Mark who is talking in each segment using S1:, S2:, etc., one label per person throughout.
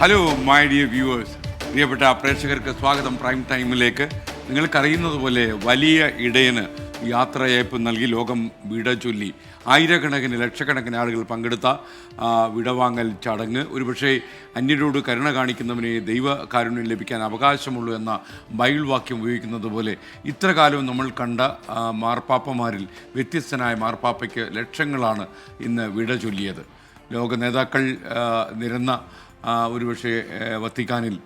S1: Hello my dear viewers, പ്രിയപ്പെട്ട പ്രേക്ഷകർക്ക് സ്വാഗതം പ്രൈം ടൈമിലേക്ക്. നിങ്ങൾക്കറിയുന്നത് പോലെ വലിയ ഇടയന് യാത്രയയപ്പ് നൽകി ലോകം വിട ചൊല്ലി. ആയിരക്കണക്കിന് ലക്ഷക്കണക്കിന് ആളുകൾ പങ്കെടുത്ത വിടവാങ്ങൽ ചടങ്ങ് ഒരുപക്ഷെ അന്യരോട് കരുണ കാണിക്കുന്നവനെ ദൈവകാരുണ്യം ലഭിക്കാൻ അവകാശമുള്ളൂ എന്ന ബൈബിൾ വാക്യം ഉപയോഗിക്കുന്നത് പോലെ ഇത്ര കാലവും നമ്മൾ കണ്ട മാർപ്പാപ്പമാരിൽ വ്യത്യസ്തനായ മാർപ്പാപ്പയ്ക്ക് ലക്ഷങ്ങളാണ് ഇന്ന് വിട ചൊല്ലിയത്. ലോക നേതാക്കൾ നിരന്ന ഒരുപക്ഷെ വത്തിക്കാനിൽ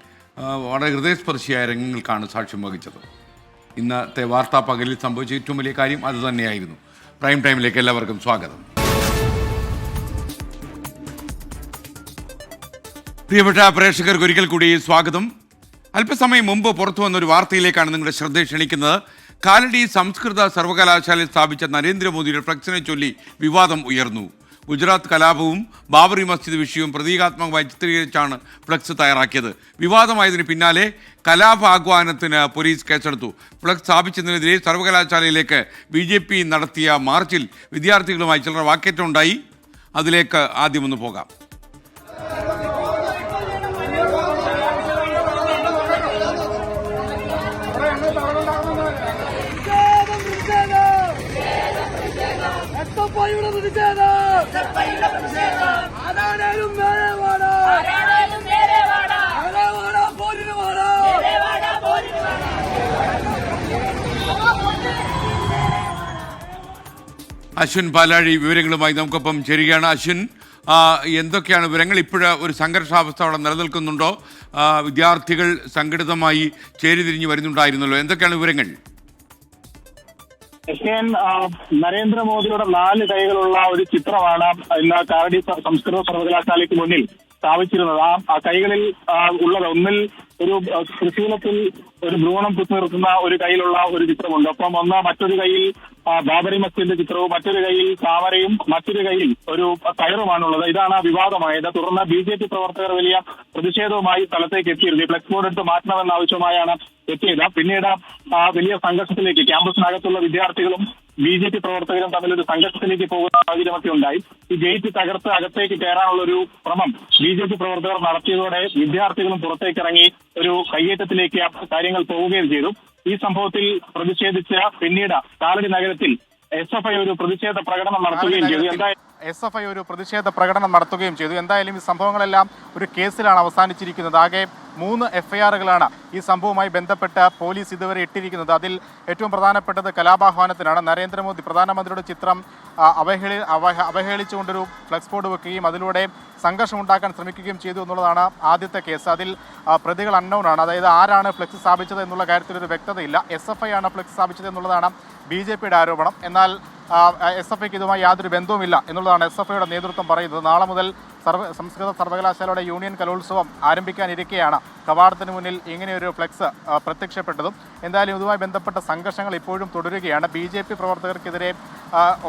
S1: വളരെ ഹൃദയസ്പർശിയായ രംഗങ്ങൾക്കാണ് സാക്ഷ്യം വഹിച്ചത്. ഇന്നത്തെ വാർത്താ പകലിൽ സംഭവിച്ച ഏറ്റവും വലിയ കാര്യം അതുതന്നെയായിരുന്നു. പ്രൈം ടൈമിലേക്ക് എല്ലാവർക്കും സ്വാഗതം. പ്രിയപ്പെട്ട പ്രേക്ഷകർക്ക് ഒരിക്കൽ കൂടി സ്വാഗതം. അല്പസമയം മുമ്പ് പുറത്തു വന്നൊരു വാർത്തയിലേക്കാണ് നിങ്ങളുടെ ശ്രദ്ധ ക്ഷണിക്കുന്നത്. കാലടി സംസ്കൃത സർവകലാശാലയിൽ സ്ഥാപിച്ച നരേന്ദ്രമോദിയുടെ ഫ്ലക്സിനെ ചൊല്ലി വിവാദം ഉയർന്നു. ഗുജറാത്ത് കലാപവും ബാബറി മസ്ജിദ് വിഷയവും പ്രതീകാത്മകമായി ചിത്രീകരിച്ചാണ് ഫ്ലക്സ് തയ്യാറാക്കിയത്. വിവാദമായതിന് പിന്നാലെ കലാപ ആഹ്വാനത്തിന് പോലീസ് കേസെടുത്തു. ഫ്ലക്സ് സ്ഥാപിച്ചതിനെതിരെ സർവകലാശാലയിലേക്ക് BJP നടത്തിയ മാർച്ചിൽ വിദ്യാർത്ഥികളുമായി ചിലർ വാക്കേറ്റമുണ്ടായി. അതിലേക്ക് ആദ്യമൊന്ന് പോകാം. അശ്വിൻ പാലാഴി വിവരങ്ങളുമായി നമുക്കൊപ്പം ചേരുകയാണ്. അശ്വിൻ, എന്തൊക്കെയാണ് വിവരങ്ങൾ? ഇപ്പോഴ് ഒരു സംഘർഷാവസ്ഥ അവിടെ നിലനിൽക്കുന്നുണ്ടോ? വിദ്യാർത്ഥികൾ സംഘടിതമായി ചേരിതിരിഞ്ഞ് വരുന്നുണ്ടായിരുന്നല്ലോ, എന്തൊക്കെയാണ് വിവരങ്ങൾ?
S2: നരേന്ദ്രമോദിയുടെ 4 കൈകളുള്ള ഒരു ചിത്രമാണ് ഇന്ന് കാലടി സംസ്കൃത സർവകലാശാലയ്ക്ക് മുന്നിൽ സ്ഥാപിച്ചിരുന്നത്. ആ കൈകളിൽ ഉള്ളത് ഒന്നിൽ ഒരു തൃശൂലത്തിൽ ഒരു ഭ്രൂണം കുത്തി നിർത്തുന്ന ഒരു കയ്യിലുള്ള ഒരു ചിത്രമുണ്ട്. ഒപ്പം മറ്റൊരു കയ്യിൽ ബാബറി മസ്ജിദിന്റെ ചിത്രവും, മറ്റൊരു കയ്യിൽ താമരയും, മറ്റൊരു കയ്യിൽ ഒരു കയറുമാണുള്ളത്. ഇതാണ് വിവാദമായത്. തുടർന്ന് BJP പ്രവർത്തകർ വലിയ പ്രതിഷേധവുമായി സ്ഥലത്തേക്ക് എത്തിയിരുന്നു. ഈ ഫ്ലെക്സ് ബോർഡ് എടുത്ത് മാറ്റണമെന്ന ആവശ്യമായാണ് എത്തിയത്. പിന്നീട് വലിയ സംഘർഷത്തിലേക്ക് ക്യാമ്പസിനകത്തുള്ള വിദ്യാർത്ഥികളും BJP പ്രവർത്തകരും തമ്മിലൊരു സംഘർഷത്തിലേക്ക് പോകുന്ന സാഹചര്യമൊക്കെ ഉണ്ടായി. ഈ ഗേറ്റ് തകർത്ത് അകത്തേക്ക് കയറാനുള്ള ഒരു ശ്രമം BJP പ്രവർത്തകർ നടത്തിയതോടെ വിദ്യാർത്ഥികളും പുറത്തേക്കിറങ്ങി ഒരു കയ്യേറ്റത്തിലേക്ക് കാര്യങ്ങൾ പോവുകയും ചെയ്തു. ഈ സംഭവത്തിൽ പ്രതിഷേധിച്ച് പിന്നീട് കാലടി നഗരത്തിൽ SFI ഒരു പ്രതിഷേധ പ്രകടനം നടത്തുകയും ചെയ്തു. എന്തായാലും ഈ സംഭവങ്ങളെല്ലാം ഒരു കേസിലാണ് അവസാനിച്ചിരിക്കുന്നത്. ആകെ 3 FIRകളാണ് ഈ സംഭവവുമായി ബന്ധപ്പെട്ട് പോലീസ് ഇതുവരെ ഇട്ടിരിക്കുന്നത്. അതിൽ ഏറ്റവും പ്രധാനപ്പെട്ടത് കലാപാഹ്വാനത്തിനാണ്. നരേന്ദ്രമോദി പ്രധാനമന്ത്രിയുടെ ചിത്രം അവഹേളിച്ചുകൊണ്ടൊരു ഫ്ലക്സ് ബോർഡ് വെക്കുകയും അതിലൂടെ സംഘർഷമുണ്ടാക്കാൻ ശ്രമിക്കുകയും ചെയ്തു എന്നുള്ളതാണ് ആദ്യത്തെ കേസ്. അതിൽ പ്രതികൾ അൺനോൺ ആണ്. അതായത് ആരാണ് ഫ്ലക്സ് സ്ഥാപിച്ചത് എന്നുള്ള കാര്യത്തിൽ ഒരു വ്യക്തതയില്ല. SFI ആണ് ഫ്ലക്സ് സ്ഥാപിച്ചത് എന്നുള്ളതാണ് BJPയുടെ ആരോപണം. എന്നാൽ SFIക്ക് ഇതുമായി യാതൊരു ബന്ധവുമില്ല എന്നുള്ളതാണ് SFIയുടെ നേതൃത്വം പറയുന്നത്. നാളെ മുതൽ സംസ്കൃത സർവകലാശാലയുടെ യൂണിയൻ കലോത്സവം ആരംഭിക്കാനിരിക്കെയാണ് കവാടത്തിന് മുന്നിൽ ഇങ്ങനെയൊരു ഫ്ലെക്സ് പ്രത്യക്ഷപ്പെട്ടതും. എന്തായാലും ഇതുമായി ബന്ധപ്പെട്ട സംഘർഷങ്ങൾ ഇപ്പോഴും തുടരുകയാണ്. BJP പ്രവർത്തകർക്കെതിരെ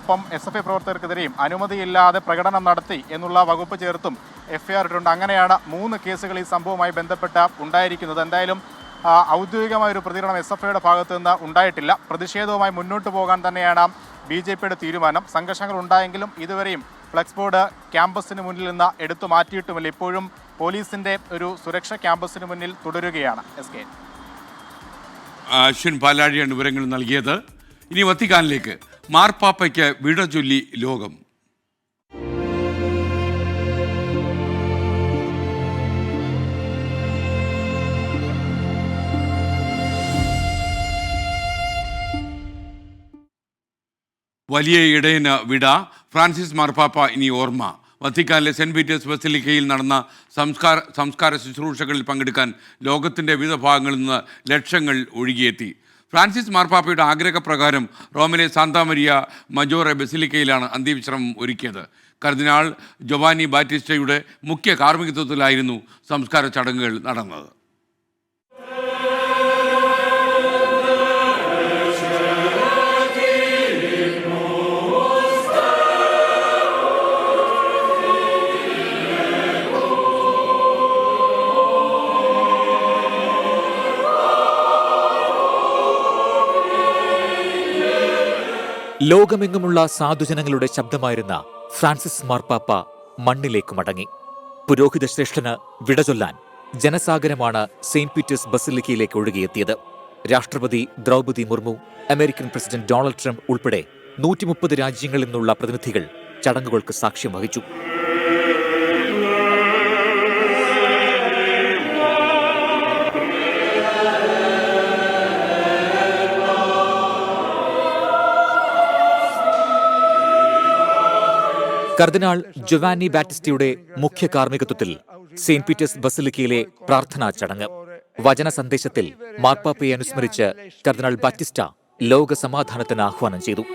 S2: ഒപ്പം SFI പ്രവർത്തകർക്കെതിരെയും അനുമതിയില്ലാതെ പ്രകടനം നടത്തി എന്നുള്ള വകുപ്പ് ചേർത്തും FIR ഇട്ടുണ്ട്. അങ്ങനെയാണ് 3 കേസുകൾ ഈ സംഭവവുമായി ബന്ധപ്പെട്ട് ഉണ്ടായിരിക്കുന്നത്. എന്തായാലും ഔദ്യോഗികമായൊരു പ്രതികരണം SFIയുടെ ഭാഗത്തു നിന്ന് ഉണ്ടായിട്ടില്ല. പ്രതിഷേധവുമായി മുന്നോട്ട് പോകാൻ തന്നെയാണ് BJPയുടെ തീരുമാനം. സംഘർഷങ്ങൾ ഉണ്ടായെങ്കിലും ഇതുവരെയും ഫ്ലക്സ് ബോർഡ് ക്യാമ്പസിന് മുന്നിൽ നിന്ന് എടുത്തു മാറ്റിയിട്ടുമില്ല. ഇപ്പോഴും പോലീസിന്റെ ഒരു സുരക്ഷ ക്യാമ്പസിന് മുന്നിൽ തുടരുകയാണ്.
S1: അശ്വിൻ പാലാഴിയാണ് വിവരങ്ങൾ നൽകിയത്. ഇനി വത്തിക്കാനിലേക്ക്. മാർപ്പാപ്പയ്ക്ക് വിട ചൊല്ലി ലോകം. വലിയ ഇടയന് വിട. ഫ്രാൻസിസ് മാർപ്പാപ്പ ഇനി ഓർമ്മ. വത്തിക്കാനിലെ സെന്റ് പീറ്റേഴ്സ് ബസിലിക്കയിൽ നടന്ന സംസ്കാര ശുശ്രൂഷകളിൽ പങ്കെടുക്കാൻ ലോകത്തിൻ്റെ വിവിധ ഭാഗങ്ങളിൽ നിന്ന് ലക്ഷങ്ങൾ ഒഴുകിയെത്തി. ഫ്രാൻസിസ് മാർപ്പാപ്പയുടെ ആഗ്രഹപ്രകാരം റോമിലെ സാന്താ മരിയ മജോറെ ബസിലിക്കയിലാണ് അന്ത്യവിശ്രമം ഒരുക്കിയത്. കർദിനാൾ ജോവാനി ബാറ്റിസ്റ്റയുടെ മുഖ്യ കാർമ്മികത്വത്തിലായിരുന്നു സംസ്കാര ചടങ്ങുകൾ നടന്നത്.
S3: ലോകമെങ്ങുമുള്ള സാധുജനങ്ങളുടെ ശബ്ദമായിരുന്ന ഫ്രാൻസിസ് മാർപ്പാപ്പ മണ്ണിലേക്ക് മടങ്ങി. പുരോഹിത ശ്രേഷ്ഠന് വിടചൊല്ലാൻ ജനസാഗരമാണ് സെയിന്റ് പീറ്റേഴ്സ് ബസിലിക്കയിലേക്ക് ഒഴുകിയെത്തിയത്. രാഷ്ട്രപതി Draupadi Murmu, American president Donald Trump ഉൾപ്പെടെ 130 രാജ്യങ്ങളിൽ നിന്നുള്ള പ്രതിനിധികൾ ചടങ്ങുകൾക്ക് സാക്ഷ്യം വഹിച്ചു. കർദിനാൾ ജൊവാനി ബാറ്റിസ്റ്റയുടെ മുഖ്യ കാർമ്മികത്വത്തിൽ സെയിന്റ് പീറ്റേഴ്സ് ബസിലിക്കയിലെ പ്രാർത്ഥനാ ചടങ്ങ്. വചന സന്ദേശത്തിൽ മാർപ്പാപ്പയെ അനുസ്മരിച്ച് കർദിനാൾ ബാറ്റിസ്റ്റ ലോക സമാധാനത്തിന് ആഹ്വാനം ചെയ്തു.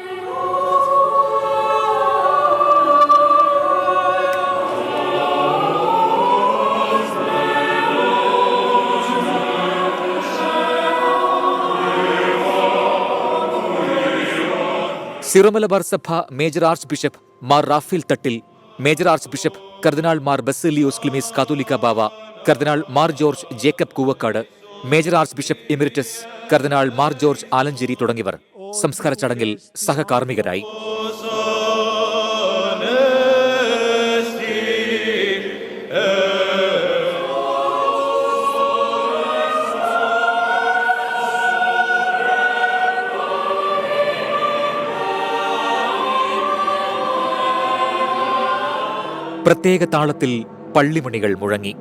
S3: സിറോമലബാർ സഭ major archbishop Mar Raphael Thattil, major archbishop cardinal Mar Baselios Cleemis Catholicos Bava, cardinal Mar George Jacob Koovakad, major archbishop emeritus cardinal Mar George Alencherry തുടങ്ങിയവർ സംസ്കാര ചടങ്ങിൽ സഹകാർമ്മികരായി. പ്രത്യേക താളത്തിൽ പള്ളിമണികൾ മുഴങ്ങി.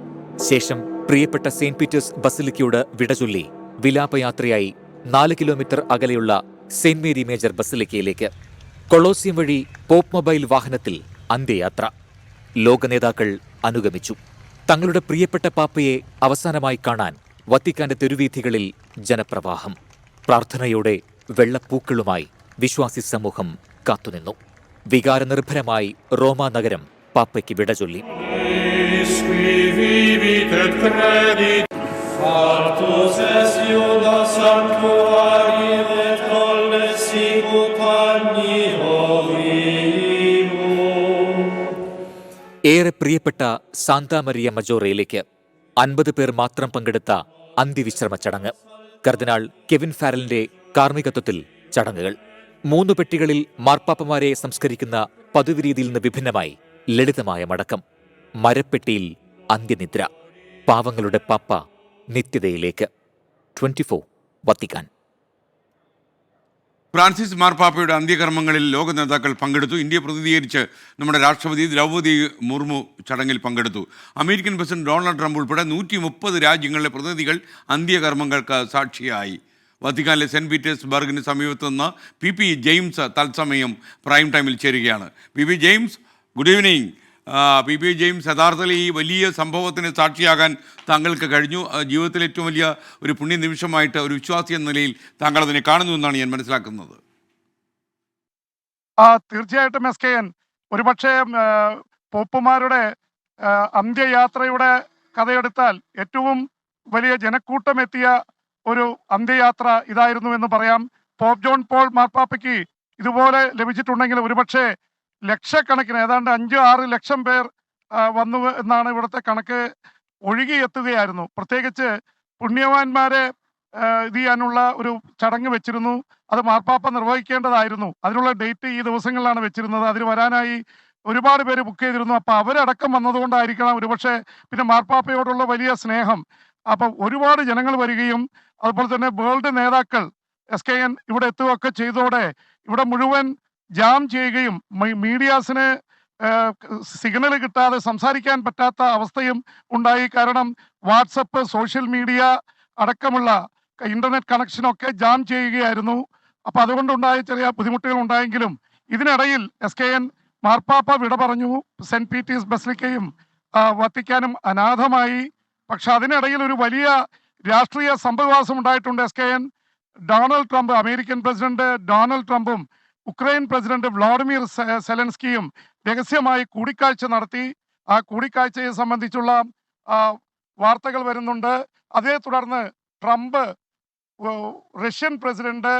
S3: ശേഷം പ്രിയപ്പെട്ട സെയിന്റ് പീറ്റേഴ്സ് ബസിലിക്കയോട് വിടചൊല്ലി വിലാപയാത്രയായി 4 കിലോമീറ്റർ അകലെയുള്ള സെയിന്റ് മേരി മേജർ ബസിലിക്കയിലേക്ക്. കൊളോസിയം വഴി പോപ്പ് മൊബൈൽ വാഹനത്തിൽ അന്ത്യയാത്ര. ലോക നേതാക്കൾ അനുഗമിച്ചു. തങ്ങളുടെ പ്രിയപ്പെട്ട പാപ്പയെ അവസാനമായി കാണാൻ വത്തിക്കാന്റെ തെരുവീഥികളിൽ ജനപ്രവാഹം. പ്രാർത്ഥനയോടെ വെള്ളപ്പൂക്കളുമായി വിശ്വാസി സമൂഹം കാത്തുനിന്നു. വികാരനിർഭരമായി റോമാ നഗരം പാപ്പയ്ക്ക് വിടചൊല്ലി. ഏറെ പ്രിയപ്പെട്ട സാന്താ മരിയ മജോറയിലേക്ക് 50 പേർ മാത്രം പങ്കെടുത്ത അന്ത്യവിശ്രമ ചടങ്ങ്. കർദിനാൾ കെവിൻ ഫാരലിന്റെ കാർമ്മികത്വത്തിൽ ചടങ്ങുകൾ. 3 പെട്ടികളിൽ മാർപ്പാപ്പമാരെ സംസ്കരിക്കുന്ന പതിവ് രീതിയിൽ നിന്ന് വിഭിന്നമായി ലളിതമായ മടക്കം. മരപ്പെട്ടിയിൽ അന്ത്യനിദ്ര. പാവങ്ങളുടെ പാപ്പ നിത്യതയിലേക്ക്. 24 വത്തിക്കാൻ.
S1: ഫ്രാൻസിസ് മാർപ്പാപ്പയുടെ അന്ത്യകർമ്മങ്ങളിൽ ലോക നേതാക്കൾ പങ്കെടുത്തു. ഇന്ത്യ പ്രതിനിധീകരിച്ച് നമ്മുടെ രാഷ്ട്രപതി ദ്രൗപദി മുർമു ചടങ്ങിൽ പങ്കെടുത്തു. അമേരിക്കൻ പ്രസിഡന്റ് ഡൊണാൾഡ് ട്രംപ് ഉൾപ്പെടെ 130 രാജ്യങ്ങളിലെ പ്രതിനിധികൾ അന്ത്യകർമ്മങ്ങൾക്ക് സാക്ഷിയായി. വത്തിക്കാനിലെ സെന്റ് പീറ്റേഴ്സ്ബർഗിന് സമീപത്ത് നിന്ന് പി ജെയിംസ് തത്സമയം പ്രൈം ടൈമിൽ ചേരുകയാണ്. P James, good evening. P James, യഥാർത്ഥത്തിൽ ഈ വലിയ സംഭവത്തിന് സാക്ഷിയാകാൻ താങ്കൾക്ക് കഴിഞ്ഞു. ജീവിതത്തിലെ ഏറ്റവും വലിയ ഒരു പുണ്യ നിമിഷമായിട്ട് ഒരു വിശ്വാസി എന്ന നിലയിൽ താങ്കൾ അതിനെ കാണുന്നു എന്നാണ് ഞാൻ മനസ്സിലാക്കുന്നത്.
S2: തീർച്ചയായിട്ടും SKN, ഒരുപക്ഷെ പോപ്പുമാരുടെ അന്ത്യയാത്രയുടെ കഥയെടുത്താൽ ഏറ്റവും വലിയ ജനക്കൂട്ടം എത്തിയ ഒരു അന്ത്യയാത്ര ഇതായിരുന്നു എന്ന് പറയാം. പോപ്പ് ജോൺ പോൾ മാർപ്പാപ്പയ്ക്ക് ഇതുപോലെ ലഭിച്ചിട്ടുണ്ടെങ്കിൽ ഒരുപക്ഷെ ലക്ഷക്കണക്കിന്, ഏതാണ്ട് 5-6 ലക്ഷം പേർ വന്നു എന്നാണ് ഇവിടുത്തെ കണക്ക്. ഒഴുകിയെത്തുകയായിരുന്നു. പ്രത്യേകിച്ച് പുണ്യവാന്മാരെ ഇത് ചെയ്യാനുള്ള ഒരു ചടങ്ങ് വെച്ചിരുന്നു. അത് മാർപ്പാപ്പ നിർവഹിക്കേണ്ടതായിരുന്നു. അതിനുള്ള ഡേറ്റ് ഈ ദിവസങ്ങളിലാണ് വെച്ചിരുന്നത്. അതിന് വരാനായി ഒരുപാട് പേര് ബുക്ക് ചെയ്തിരുന്നു. അപ്പോൾ അവരടക്കം വന്നതുകൊണ്ടായിരിക്കണം ഒരുപക്ഷെ. പിന്നെ മാർപ്പാപ്പയോടുള്ള വലിയ സ്നേഹം. അപ്പം ഒരുപാട് ജനങ്ങൾ വരികയും അതുപോലെ തന്നെ വേൾഡ് നേതാക്കൾ SKN ഇവിടെ എത്തുകയൊക്കെ ചെയ്തതോടെ ഇവിടെ മുഴുവൻ ജാം ചെയ്യുകയും മീഡിയാസിന് സിഗ്നൽ കിട്ടാതെ സംസാരിക്കാൻ പറ്റാത്ത അവസ്ഥയും ഉണ്ടായി. കാരണം വാട്സപ്പ്, സോഷ്യൽ മീഡിയ അടക്കമുള്ള ഇന്റർനെറ്റ് കണക്ഷനൊക്കെ ജാം ചെയ്യുകയായിരുന്നു. അപ്പം അതുകൊണ്ടുണ്ടായ ചെറിയ ബുദ്ധിമുട്ടുകൾ ഉണ്ടായെങ്കിലും ഇതിനിടയിൽ SKN മാർപ്പാപ്പ വിട പറഞ്ഞു. സെന്റ് പീറ്റേഴ്സ് ബസിലിക്കയും വത്തിക്കാനും അനാഥമായി. പക്ഷെ അതിനിടയിൽ ഒരു വലിയ രാഷ്ട്രീയ സംഭവവാസം ഉണ്ടായിട്ടുണ്ട്. SKN Donald Trump, American president Donald ട്രംപും ഉക്രൈൻ പ്രസിഡന്റ് വ്ളാഡിമിർ സെലൻസ്കിയും രഹസ്യമായി കൂടിക്കാഴ്ച നടത്തി. ആ കൂടിക്കാഴ്ചയെ സംബന്ധിച്ചുള്ള വാർത്തകൾ വരുന്നുണ്ട്. അതേ തുടർന്ന് ട്രംപ് റഷ്യൻ പ്രസിഡന്റ്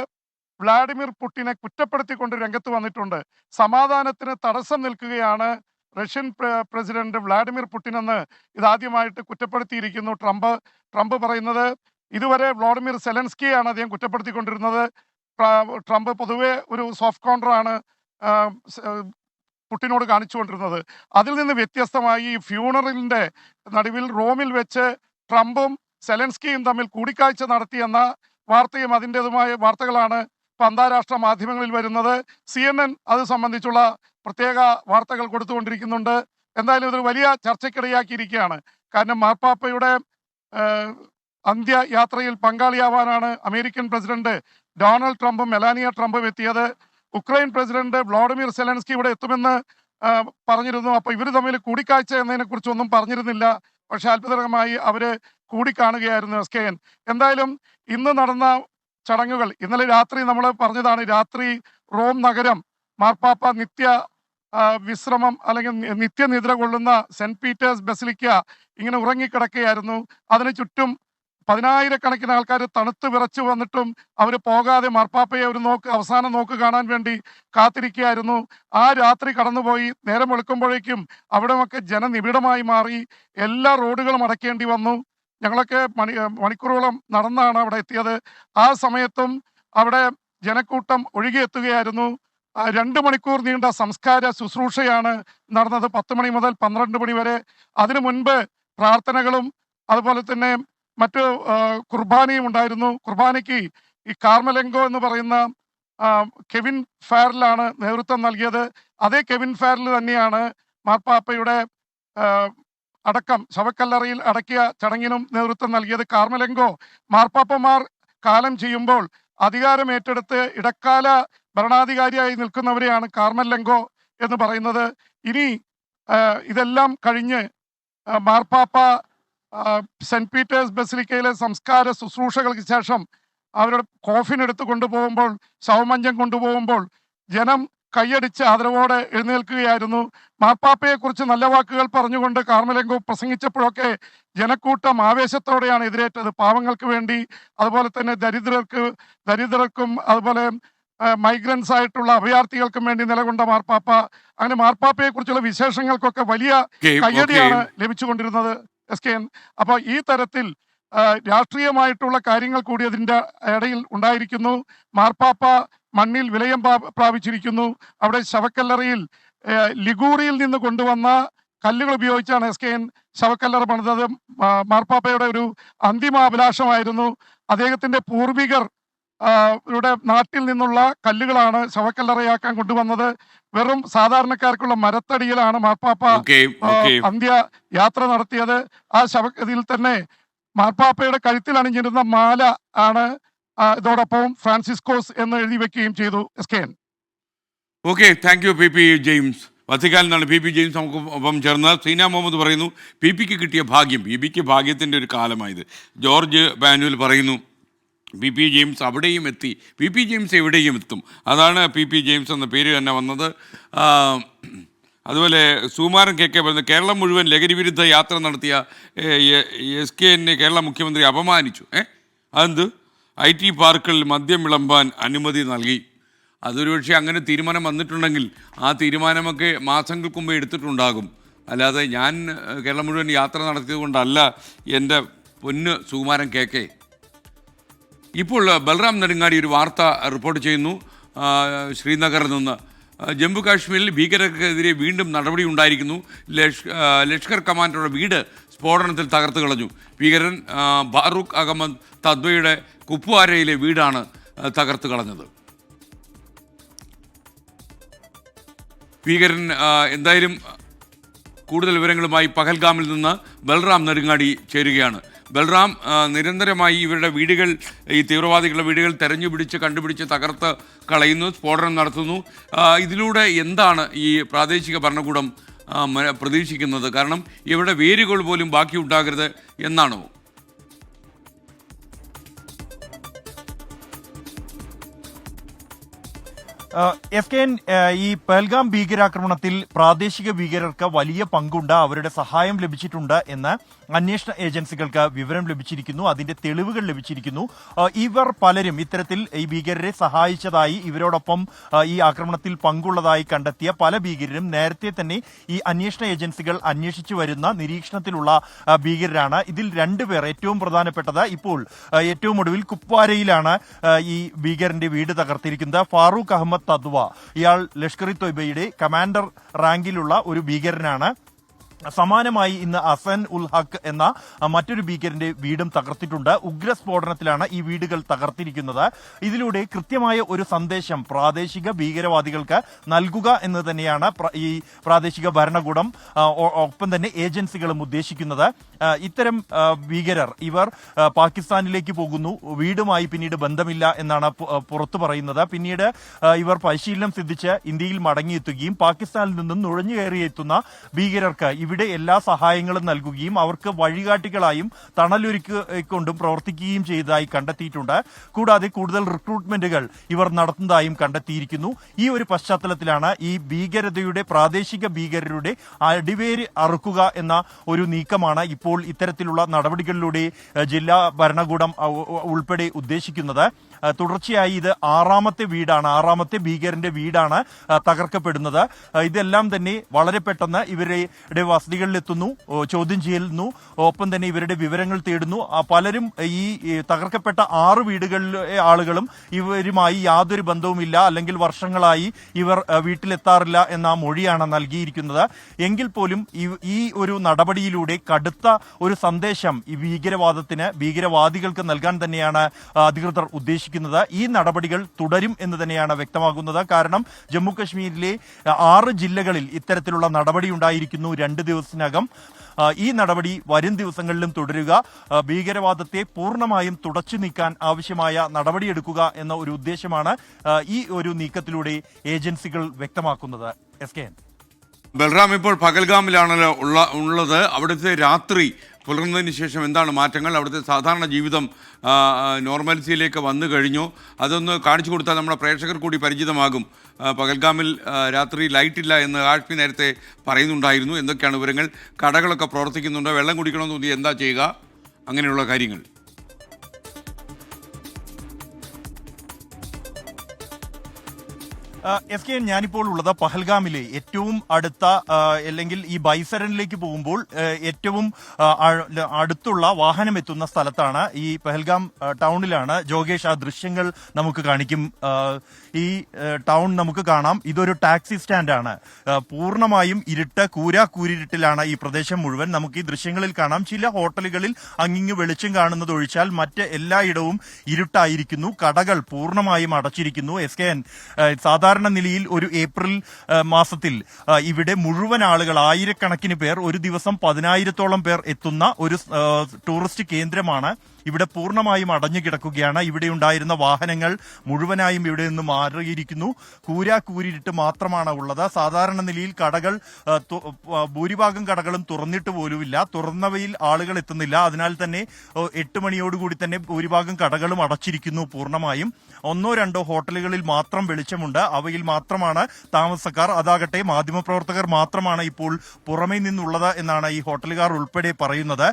S2: വ്ളാഡിമിർ പുടിനെ കുറ്റപ്പെടുത്തിക്കൊണ്ട് രംഗത്ത് വന്നിട്ടുണ്ട്. സമാധാനത്തിന് തടസ്സം നിൽക്കുകയാണ് റഷ്യൻ പ്രസിഡന്റ് വ്ളാഡിമിർ പുടിൻ എന്ന് ഇതാദ്യമായിട്ട് കുറ്റപ്പെടുത്തിയിരിക്കുന്നു ട്രംപ് പറയുന്നത്. ഇതുവരെ വ്ളാഡിമിർ സെലൻസ്കിയാണ് അദ്ദേഹം കുറ്റപ്പെടുത്തിക്കൊണ്ടിരുന്നത്. ട്രംപ് പൊതുവെ ഒരു സോഫ്റ്റ് കോർണറാണ്
S4: പുടിനോട് കാണിച്ചുകൊണ്ടിരുന്നത്. അതിൽ നിന്ന് വ്യത്യസ്തമായി ഈ ഫ്യൂണറലിന്റെ നടുവിൽ റോമിൽ വെച്ച് ട്രംപും സെലൻസ്കിയും തമ്മിൽ കൂടിക്കാഴ്ച നടത്തിയെന്ന വാർത്തയും അതിൻ്റെതുമായ വാർത്തകളാണ് ഇപ്പോൾ അന്താരാഷ്ട്ര മാധ്യമങ്ങളിൽ വരുന്നത്. CNN അത് സംബന്ധിച്ചുള്ള പ്രത്യേക വാർത്തകൾ കൊടുത്തുകൊണ്ടിരിക്കുന്നുണ്ട്. എന്തായാലും ഇതൊരു വലിയ ചർച്ചയ്ക്കിടയാക്കിയിരിക്കുകയാണ്. കാരണം മാർപ്പാപ്പയുടെ അന്ത്യയാത്രയിൽ പങ്കാളിയാവാനാണ് അമേരിക്കൻ പ്രസിഡന്റ് ഡൊണാൾഡ് ട്രംപും മെലാനിയ ട്രംപും എത്തിയത്. ഉക്രൈൻ പ്രസിഡന്റ് വ്ളാഡിമിർ സെലൻസ്കി ഇവിടെ എത്തുമെന്ന് പറഞ്ഞിരുന്നു. അപ്പോൾ ഇവർ തമ്മിൽ കൂടിക്കാഴ്ച എന്നതിനെ കുറിച്ചൊന്നും പറഞ്ഞിരുന്നില്ല. പക്ഷെ അത്ഭുതകരമായി അവര് കൂടിക്കാണുകയായിരുന്നു. SKN എന്തായാലും ഇന്ന് നടന്ന ചടങ്ങുകൾ ഇന്നലെ രാത്രി നമ്മൾ പറഞ്ഞതാണ്. രാത്രി റോം നഗരം മാർപ്പാപ്പ വിശ്രമം അല്ലെങ്കിൽ നിത്യനിദ്ര കൊള്ളുന്ന സെന്റ് പീറ്റേഴ്സ് ബസിലിക്ക ഇങ്ങനെ ഉറങ്ങിക്കിടക്കുകയായിരുന്നു. അതിന് ചുറ്റും 10,000-കണക്കിന് ആൾക്കാർ തണുത്ത് വിറച്ചു വന്നിട്ടും അവർ പോകാതെ മാർപ്പാപ്പയെ ഒരു അവസാന നോക്ക് കാണാൻ വേണ്ടി കാത്തിരിക്കുകയായിരുന്നു. ആ രാത്രി കടന്നുപോയി. നേരം വെളുക്കുമ്പോഴേക്കും അവിടെയൊക്കെ ജനനിബിഡമായി മാറി. എല്ലാ റോഡുകളും അടയ്ക്കേണ്ടി വന്നു. ഞങ്ങളൊക്കെ മണിക്കൂറുകളോളം നടന്നാണ് അവിടെ എത്തിയത്. ആ സമയത്തും അവിടെ ജനക്കൂട്ടം ഒഴുകിയെത്തുകയായിരുന്നു. 2 മണിക്കൂർ നീണ്ട സംസ്കാര ശുശ്രൂഷയാണ് നടന്നത്, 10 മണി മുതൽ 12 മണി വരെ. അതിനു മുൻപ് പ്രാർത്ഥനകളും അതുപോലെ തന്നെ മറ്റു കുർബാനയും ഉണ്ടായിരുന്നു. കുർബാനയ്ക്ക് ഈ കാർമലെങ്കോ എന്ന് പറയുന്ന കെവിൻ ഫാരലാണ് നേതൃത്വം നൽകിയത്. അതേ കെവിൻ ഫാരൽ തന്നെയാണ് മാർപ്പാപ്പയുടെ അടക്കം ശവക്കല്ലറയിൽ അടക്കിയ ചടങ്ങിനും നേതൃത്വം നൽകിയത്. കാർമലെങ്കോ മാർപ്പാപ്പമാർ കാലം ചെയ്യുമ്പോൾ അധികാരം ഏറ്റെടുത്ത് ഇടക്കാല ഭരണാധികാരിയായി നിൽക്കുന്നവരെയാണ് കാർമലെങ്കോ എന്ന് പറയുന്നത്. ഇനി ഇതെല്ലാം കഴിഞ്ഞ് മാർപ്പാപ്പ സെന്റ് പീറ്റേഴ്സ് ബസിലിക്കയിലെ സംസ്കാര ശുശ്രൂഷകൾക്ക് ശേഷം അവരുടെ കോഫിൻ എടുത്ത് കൊണ്ടുപോകുമ്പോൾ, ശവമഞ്ചം കൊണ്ടുപോകുമ്പോൾ ജനം കൈയടിച്ച് ആദരവോടെ എഴുന്നേൽക്കുകയായിരുന്നു. മാർപ്പാപ്പയെക്കുറിച്ച് നല്ല വാക്കുകൾ പറഞ്ഞുകൊണ്ട് കാർമലെങ്കോ പ്രസംഗിച്ചപ്പോഴൊക്കെ ജനക്കൂട്ടം ആവേശത്തോടെയാണ് എതിരേറ്റത്. പാവങ്ങൾക്ക് വേണ്ടി, അതുപോലെ തന്നെ ദരിദ്രർക്കും അതുപോലെ മൈഗ്രൻസ് ആയിട്ടുള്ള അഭയാർത്ഥികൾക്കും വേണ്ടി നിലകൊണ്ട മാർപ്പാപ്പ. അങ്ങനെ മാർപ്പാപ്പയെ കുറിച്ചുള്ള വിശേഷങ്ങൾക്കൊക്കെ വലിയ കയ്യടിയാണ് ലഭിച്ചുകൊണ്ടിരുന്നത്. SKN അപ്പോൾ ഈ തരത്തിൽ രാഷ്ട്രീയമായിട്ടുള്ള കാര്യങ്ങൾ കൂടി അതിൻ്റെ ഇടയിൽ ഉണ്ടായിരിക്കുന്നു. മാർപ്പാപ്പ മണ്ണിൽ വിലയം പ്രാപിച്ചിരിക്കുന്നു. അവിടെ ശവക്കല്ലറയിൽ ലിഗൂറിയിൽ നിന്ന് കൊണ്ടുവന്ന കല്ലുകൾ ഉപയോഗിച്ചാണ് SKN ശവക്കല്ലറ പണിതത്. മാർപ്പാപ്പയുടെ ഒരു അന്തിമാഭിലാഷമായിരുന്നു. അദ്ദേഹത്തിൻ്റെ പൂർവികർ യുടെ നാട്ടിൽ നിന്നുള്ള കല്ലുകളാണ് ശവക്കല്ലറയാക്കാൻ കൊണ്ടുവന്നത്. വെറും സാധാരണക്കാർക്കുള്ള മരത്തടിയിലാണ് മാർപ്പാപ്പ അന്ത്യ യാത്ര നടത്തിയത്. ആ ഇതിൽ തന്നെ മാർപ്പാപ്പയുടെ കഴുത്തിൽ അണിഞ്ഞിരുന്ന മാല ആണ് ഇതോടൊപ്പം ഫ്രാൻസിസ്കോസ് എന്ന് എഴുതി വെക്കുകയും ചെയ്തു. SKN
S1: thank you PP James. വത്തിക്കാനിൽ നിന്നാണ് PP ജെയിംസ് നമുക്ക് ഒപ്പം ചേർന്നത്. സീന മുഹമ്മദ് പറയുന്നു PP കിട്ടിയ ഭാഗ്യം. PP ഭാഗ്യത്തിൻ്റെ ഒരു കാലമായത്. ജോർജ് ബാനുവൽ പറയുന്നു PP ജെയിംസ് അവിടെയും എത്തി. PP ജെയിംസ് എവിടെയും എത്തും. അതാണ് PP ജെയിംസ് എന്ന പേര് തന്നെ വന്നത്. അതുപോലെ സുകുമാരൻ KK പറയുന്നത് കേരളം മുഴുവൻ ലഹരി വിരുദ്ധ യാത്ര നടത്തിയ SKN കേരള മുഖ്യമന്ത്രി അപമാനിച്ചു. അതെന്ത്? IT പാർക്കുകളിൽ മദ്യം വിളമ്പാൻ അനുമതി നൽകി. അതൊരു പക്ഷേ അങ്ങനെ തീരുമാനം വന്നിട്ടുണ്ടെങ്കിൽ ആ തീരുമാനമൊക്കെ മാസങ്ങൾക്ക് മുമ്പ് എടുത്തിട്ടുണ്ടാകും. അല്ലാതെ ഞാൻ കേരളം മുഴുവൻ യാത്ര നടത്തിയത് കൊണ്ടല്ല എൻ്റെ പൊന്ന് സുകുമാരൻ KK. ഇപ്പോൾ ബൽറാം നെടുങ്ങാടി ഒരു വാർത്ത റിപ്പോർട്ട് ചെയ്യുന്നു ശ്രീനഗറിൽ നിന്ന്. ജമ്മു കാശ്മീരിൽ ഭീകരർക്കെതിരെ വീണ്ടും നടപടി ഉണ്ടായിരിക്കുന്നു. ലഷ്കർ കമാൻഡറുടെ വീട് സ്ഫോടനത്തിൽ തകർത്ത് കളഞ്ഞു. ഭീകരൻ ഫാറൂഖ് അഹമ്മദ് തദ്വയുടെ കുപ്വാരയിലെ വീടാണ് തകർത്ത് കളഞ്ഞത്. ഭീകരൻ എന്തായാലും കൂടുതൽ വിവരങ്ങളുമായി പഹൽഗാമിൽ നിന്ന് ബൽറാം നെടുങ്ങാടി ചേരുകയാണ്. ബൽറാം, നിരന്തരമായി ഇവരുടെ വീടുകൾ, ഈ തീവ്രവാദികളുടെ വീടുകൾ തെരഞ്ഞുപിടിച്ച് കണ്ടുപിടിച്ച് തകർത്ത് കളയുന്നു, സ്ഫോടനം നടത്തുന്നു. ഇതിലൂടെ എന്താണ് ഈ പ്രാദേശിക ഭരണകൂടം പ്രതീക്ഷിക്കുന്നത്? കാരണം ഇവരുടെ വേരുകൾ പോലും ബാക്കി ഉണ്ടാകരുത് എന്നാണോ?
S5: SKN ഈ പഹൽഗാം ഭീകരാക്രമണത്തിൽ പ്രാദേശിക ഭീകരർക്ക് വലിയ പങ്കുണ്ട്, അവരുടെ സഹായം ലഭിച്ചിട്ടുണ്ട് എന്ന് അന്വേഷണ ഏജൻസികൾക്ക് വിവരം ലഭിച്ചിരിക്കുന്നു, അതിന്റെ തെളിവുകൾ ലഭിച്ചിരിക്കുന്നു. ഇവർ പലരും ഇത്തരത്തിൽ ഈ ഭീകരരെ സഹായിച്ചതായി, ഇവരോടൊപ്പം ഈ ആക്രമണത്തിൽ പങ്കുള്ളതായി കണ്ടെത്തിയ പല ഭീകരരും നേരത്തെ തന്നെ ഈ അന്വേഷണ ഏജൻസികൾ അന്വേഷിച്ചു വരുന്ന നിരീക്ഷണത്തിലുള്ള ഭീകരരാണ്. ഇതിൽ രണ്ടുപേർ, ഏറ്റവും പ്രധാനപ്പെട്ടത് ഇപ്പോൾ ഏറ്റവും ഒടുവിൽ കുപ്വാരയിലാണ് ഈ ഭീകരന്റെ വീട് തകർത്തിരിക്കുന്നത്. ഫാറൂഖ് അഹമ്മദ് തദ്വ, ഇയാൾ ലഷ്കർ ഇ തൊയ്ബയുടെ കമാൻഡർ റാങ്കിലുള്ള ഒരു ഭീകരനാണ്. സമാനമായി ഇന്ന് അസൻ ഉൽ ഹക്ക് എന്ന മറ്റൊരു ഭീകരന്റെ വീടും തകർത്തിട്ടുണ്ട്. ഉഗ്രസ്ഫോടനത്തിലാണ് ഈ വീടുകൾ തകർത്തിരിക്കുന്നത്. ഇതിലൂടെ കൃത്യമായ ഒരു സന്ദേശം പ്രാദേശിക ഭീകരവാദികൾക്ക് നൽകുക എന്ന് തന്നെയാണ് ഈ പ്രാദേശിക ഭരണകൂടം ഒപ്പം തന്നെ ഏജൻസികളും ഉദ്ദേശിക്കുന്നത്. ഇത്തരം ഭീകരർ ഇവർ പാകിസ്ഥാനിലേക്ക് പോകുന്നു, വീടുമായി പിന്നീട് ബന്ധമില്ല എന്നാണ് പുറത്തു പറയുന്നത്. പിന്നീട് ഇവർ പരിശീലനം സിദ്ധിച്ച് ഇന്ത്യയിൽ മടങ്ങിയെത്തുകയും പാകിസ്ഥാനിൽ നിന്നും നുഴഞ്ഞു കയറിയെത്തുന്ന ഭീകരർക്ക് ഇവിടെ എല്ലാ സഹായങ്ങളും നൽകുകയും അവർക്ക് വഴികാട്ടികളായും തണലൊരുക്കൊണ്ടും പ്രവർത്തിക്കുകയും ചെയ്തതായി കണ്ടെത്തിയിട്ടുണ്ട്. കൂടാതെ കൂടുതൽ റിക്രൂട്ട്മെന്റുകൾ ഇവർ നടത്തുന്നതായും കണ്ടെത്തിയിരിക്കുന്നു. ഈ ഒരു പശ്ചാത്തലത്തിലാണ് ഈ ഭീകരതയുടെ, പ്രാദേശിക ഭീകരരുടെ അടിവേര് അറുക്കുക എന്ന ഒരു നീക്കമാണ് ഇപ്പോൾ ഇത്തരത്തിലുള്ള നടപടികളിലൂടെ ജില്ലാ ഭരണകൂടം ഉൾപ്പെടെ ഉദ്ദേശിക്കുന്നത്. തുടർച്ചയായി ഇത് ആറാമത്തെ ഭീകരന്റെ വീടാണ് തകർക്കപ്പെടുന്നത്. ഇതെല്ലാം തന്നെ വളരെ പെട്ടെന്ന് ഇവരുടെ വസതികളിലെത്തുന്നു, ചോദ്യം ചെയ്യുന്നു, ഒപ്പം തന്നെ ഇവരുടെ വിവരങ്ങൾ തേടുന്നു. പലരും ഈ തകർക്കപ്പെട്ട 6 വീടുകളിലെ ആളുകളും ഇവരുമായി യാതൊരു ബന്ധവുമില്ല, അല്ലെങ്കിൽ വർഷങ്ങളായി ഇവർ വീട്ടിലെത്താറില്ല എന്ന മൊഴിയാണ് നൽകിയിരിക്കുന്നത്. എങ്കിൽ പോലും ഈ ഒരു നടപടിയിലൂടെ കടുത്ത ഒരു സന്ദേശം ഈ ഭീകരവാദികൾക്ക് നൽകാൻ തന്നെയാണ് അധികൃതർ ഉദ്ദേശിക്കുന്നത്. ഈ നടപടികൾ തുടരും എന്ന് തന്നെയാണ് വ്യക്തമാകുന്നത്. കാരണം ജമ്മു കശ്മീരിലെ 6 ജില്ലകളിൽ ഇത്തരത്തിലുള്ള നടപടി ഉണ്ടായിരിക്കുന്നു 2 ദിവസത്തിനകം. ഈ നടപടി വരും ദിവസങ്ങളിലും തുടരുക, ഭീകരവാദത്തെ പൂർണ്ണമായും തുടച്ചു നീക്കാൻ ആവശ്യമായ നടപടിയെടുക്കുക എന്ന ഒരു ഉദ്ദേശമാണ് ഈ ഒരു നീക്കത്തിലൂടെ ഏജൻസികൾ വ്യക്തമാക്കുന്നത്. SKN
S1: ബൽറാം, ഇപ്പോൾ പഹൽഗാമിലാണല്ലോ ഉള്ളത്. അവിടുത്തെ രാത്രി പുലർന്നതിന് ശേഷം എന്താണ് മാറ്റങ്ങൾ? അവിടുത്തെ സാധാരണ ജീവിതം നോർമൽസിയിലേക്ക് വന്നു കഴിഞ്ഞു. അതൊന്ന് കാണിച്ചു കൊടുത്താൽ നമ്മുടെ പ്രേക്ഷകർ കൂടി പരിചിതമാകും. പഹൽഗാമിൽ രാത്രി ലൈറ്റില്ല എന്ന് ആഷ്മി നേരത്തെ പറയുന്നുണ്ടായിരുന്നു. എന്തൊക്കെയാണ് വിവരങ്ങൾ? കടകളൊക്കെ പ്രവർത്തിക്കുന്നുണ്ടോ? വെള്ളം കുടിക്കണമെന്ന് തോന്നി എന്താ ചെയ്യുക? അങ്ങനെയുള്ള കാര്യങ്ങൾ.
S5: SKN, ഞാനിപ്പോൾ ഉള്ളത് പഹൽഗാമിലെ ഏറ്റവും അടുത്ത, അല്ലെങ്കിൽ ഈ ബൈസരനിലേക്ക് പോകുമ്പോൾ ഏറ്റവും അടുത്തുള്ള വാഹനം എത്തുന്ന സ്ഥലത്താണ്. ഈ പഹൽഗാം ടൗണിലാണ്. ജോഗേഷ് ആ ദൃശ്യങ്ങൾ നമുക്ക് കാണിക്കും. ഈ ടൗൺ നമുക്ക് കാണാം. ഇതൊരു ടാക്സി സ്റ്റാൻഡാണ്. പൂർണ്ണമായും കൂരിരുട്ടിലാണ് ഈ പ്രദേശം മുഴുവൻ. നമുക്ക് ഈ ദൃശ്യങ്ങളിൽ കാണാം. ചില ഹോട്ടലുകളിൽ അങ്ങിങ്ങ് വെളിച്ചം കാണുന്നത് ഒഴിച്ചാൽ മറ്റ് എല്ലായിടവും ഇരുട്ടായിരിക്കുന്നു. കടകൾ പൂർണ്ണമായും അടച്ചിരിക്കുന്നു. SKN, സാധാരണ നിലയിൽ ഒരു ഏപ്രിൽ മാസത്തിൽ ഇവിടെ മുഴുവൻ ആളുകൾ, ആയിരക്കണക്കിന് പേർ, ഒരു ദിവസം 10,000-ഓളം പേർ എത്തുന്ന ഒരു ടൂറിസ്റ്റ് കേന്ദ്രമാണ്. ഇവിടെ പൂർണ്ണമായും അടഞ്ഞു കിടക്കുകയാണ്. ഇവിടെ ഉണ്ടായിരുന്ന വാഹനങ്ങൾ മുഴുവനായും ഇവിടെ നിന്ന് മാറിയിരിക്കുന്നു. കൂരിട്ട് മാത്രമാണ് ഉള്ളത്. സാധാരണ നിലയിൽ കടകൾ, ഭൂരിഭാഗം കടകളും തുറന്നിട്ട് പോലുമില്ല. തുറന്നവയിൽ ആളുകൾ എത്തുന്നില്ല. അതിനാൽ തന്നെ 8 മണിയോടുകൂടി തന്നെ ഭൂരിഭാഗം കടകളും അടച്ചിരിക്കുന്നു പൂർണ്ണമായും. 1-2 ഹോട്ടലുകളിൽ മാത്രം വെളിച്ചമുണ്ട്. അവയിൽ മാത്രമാണ് താമസക്കാർ. അതാകട്ടെ മാധ്യമപ്രവർത്തകർ മാത്രമാണ് ഇപ്പോൾ പുറമേ നിന്നുള്ളത് എന്നാണ് ഈ ഹോട്ടലുകാർ ഉൾപ്പെടെ പറയുന്നത്.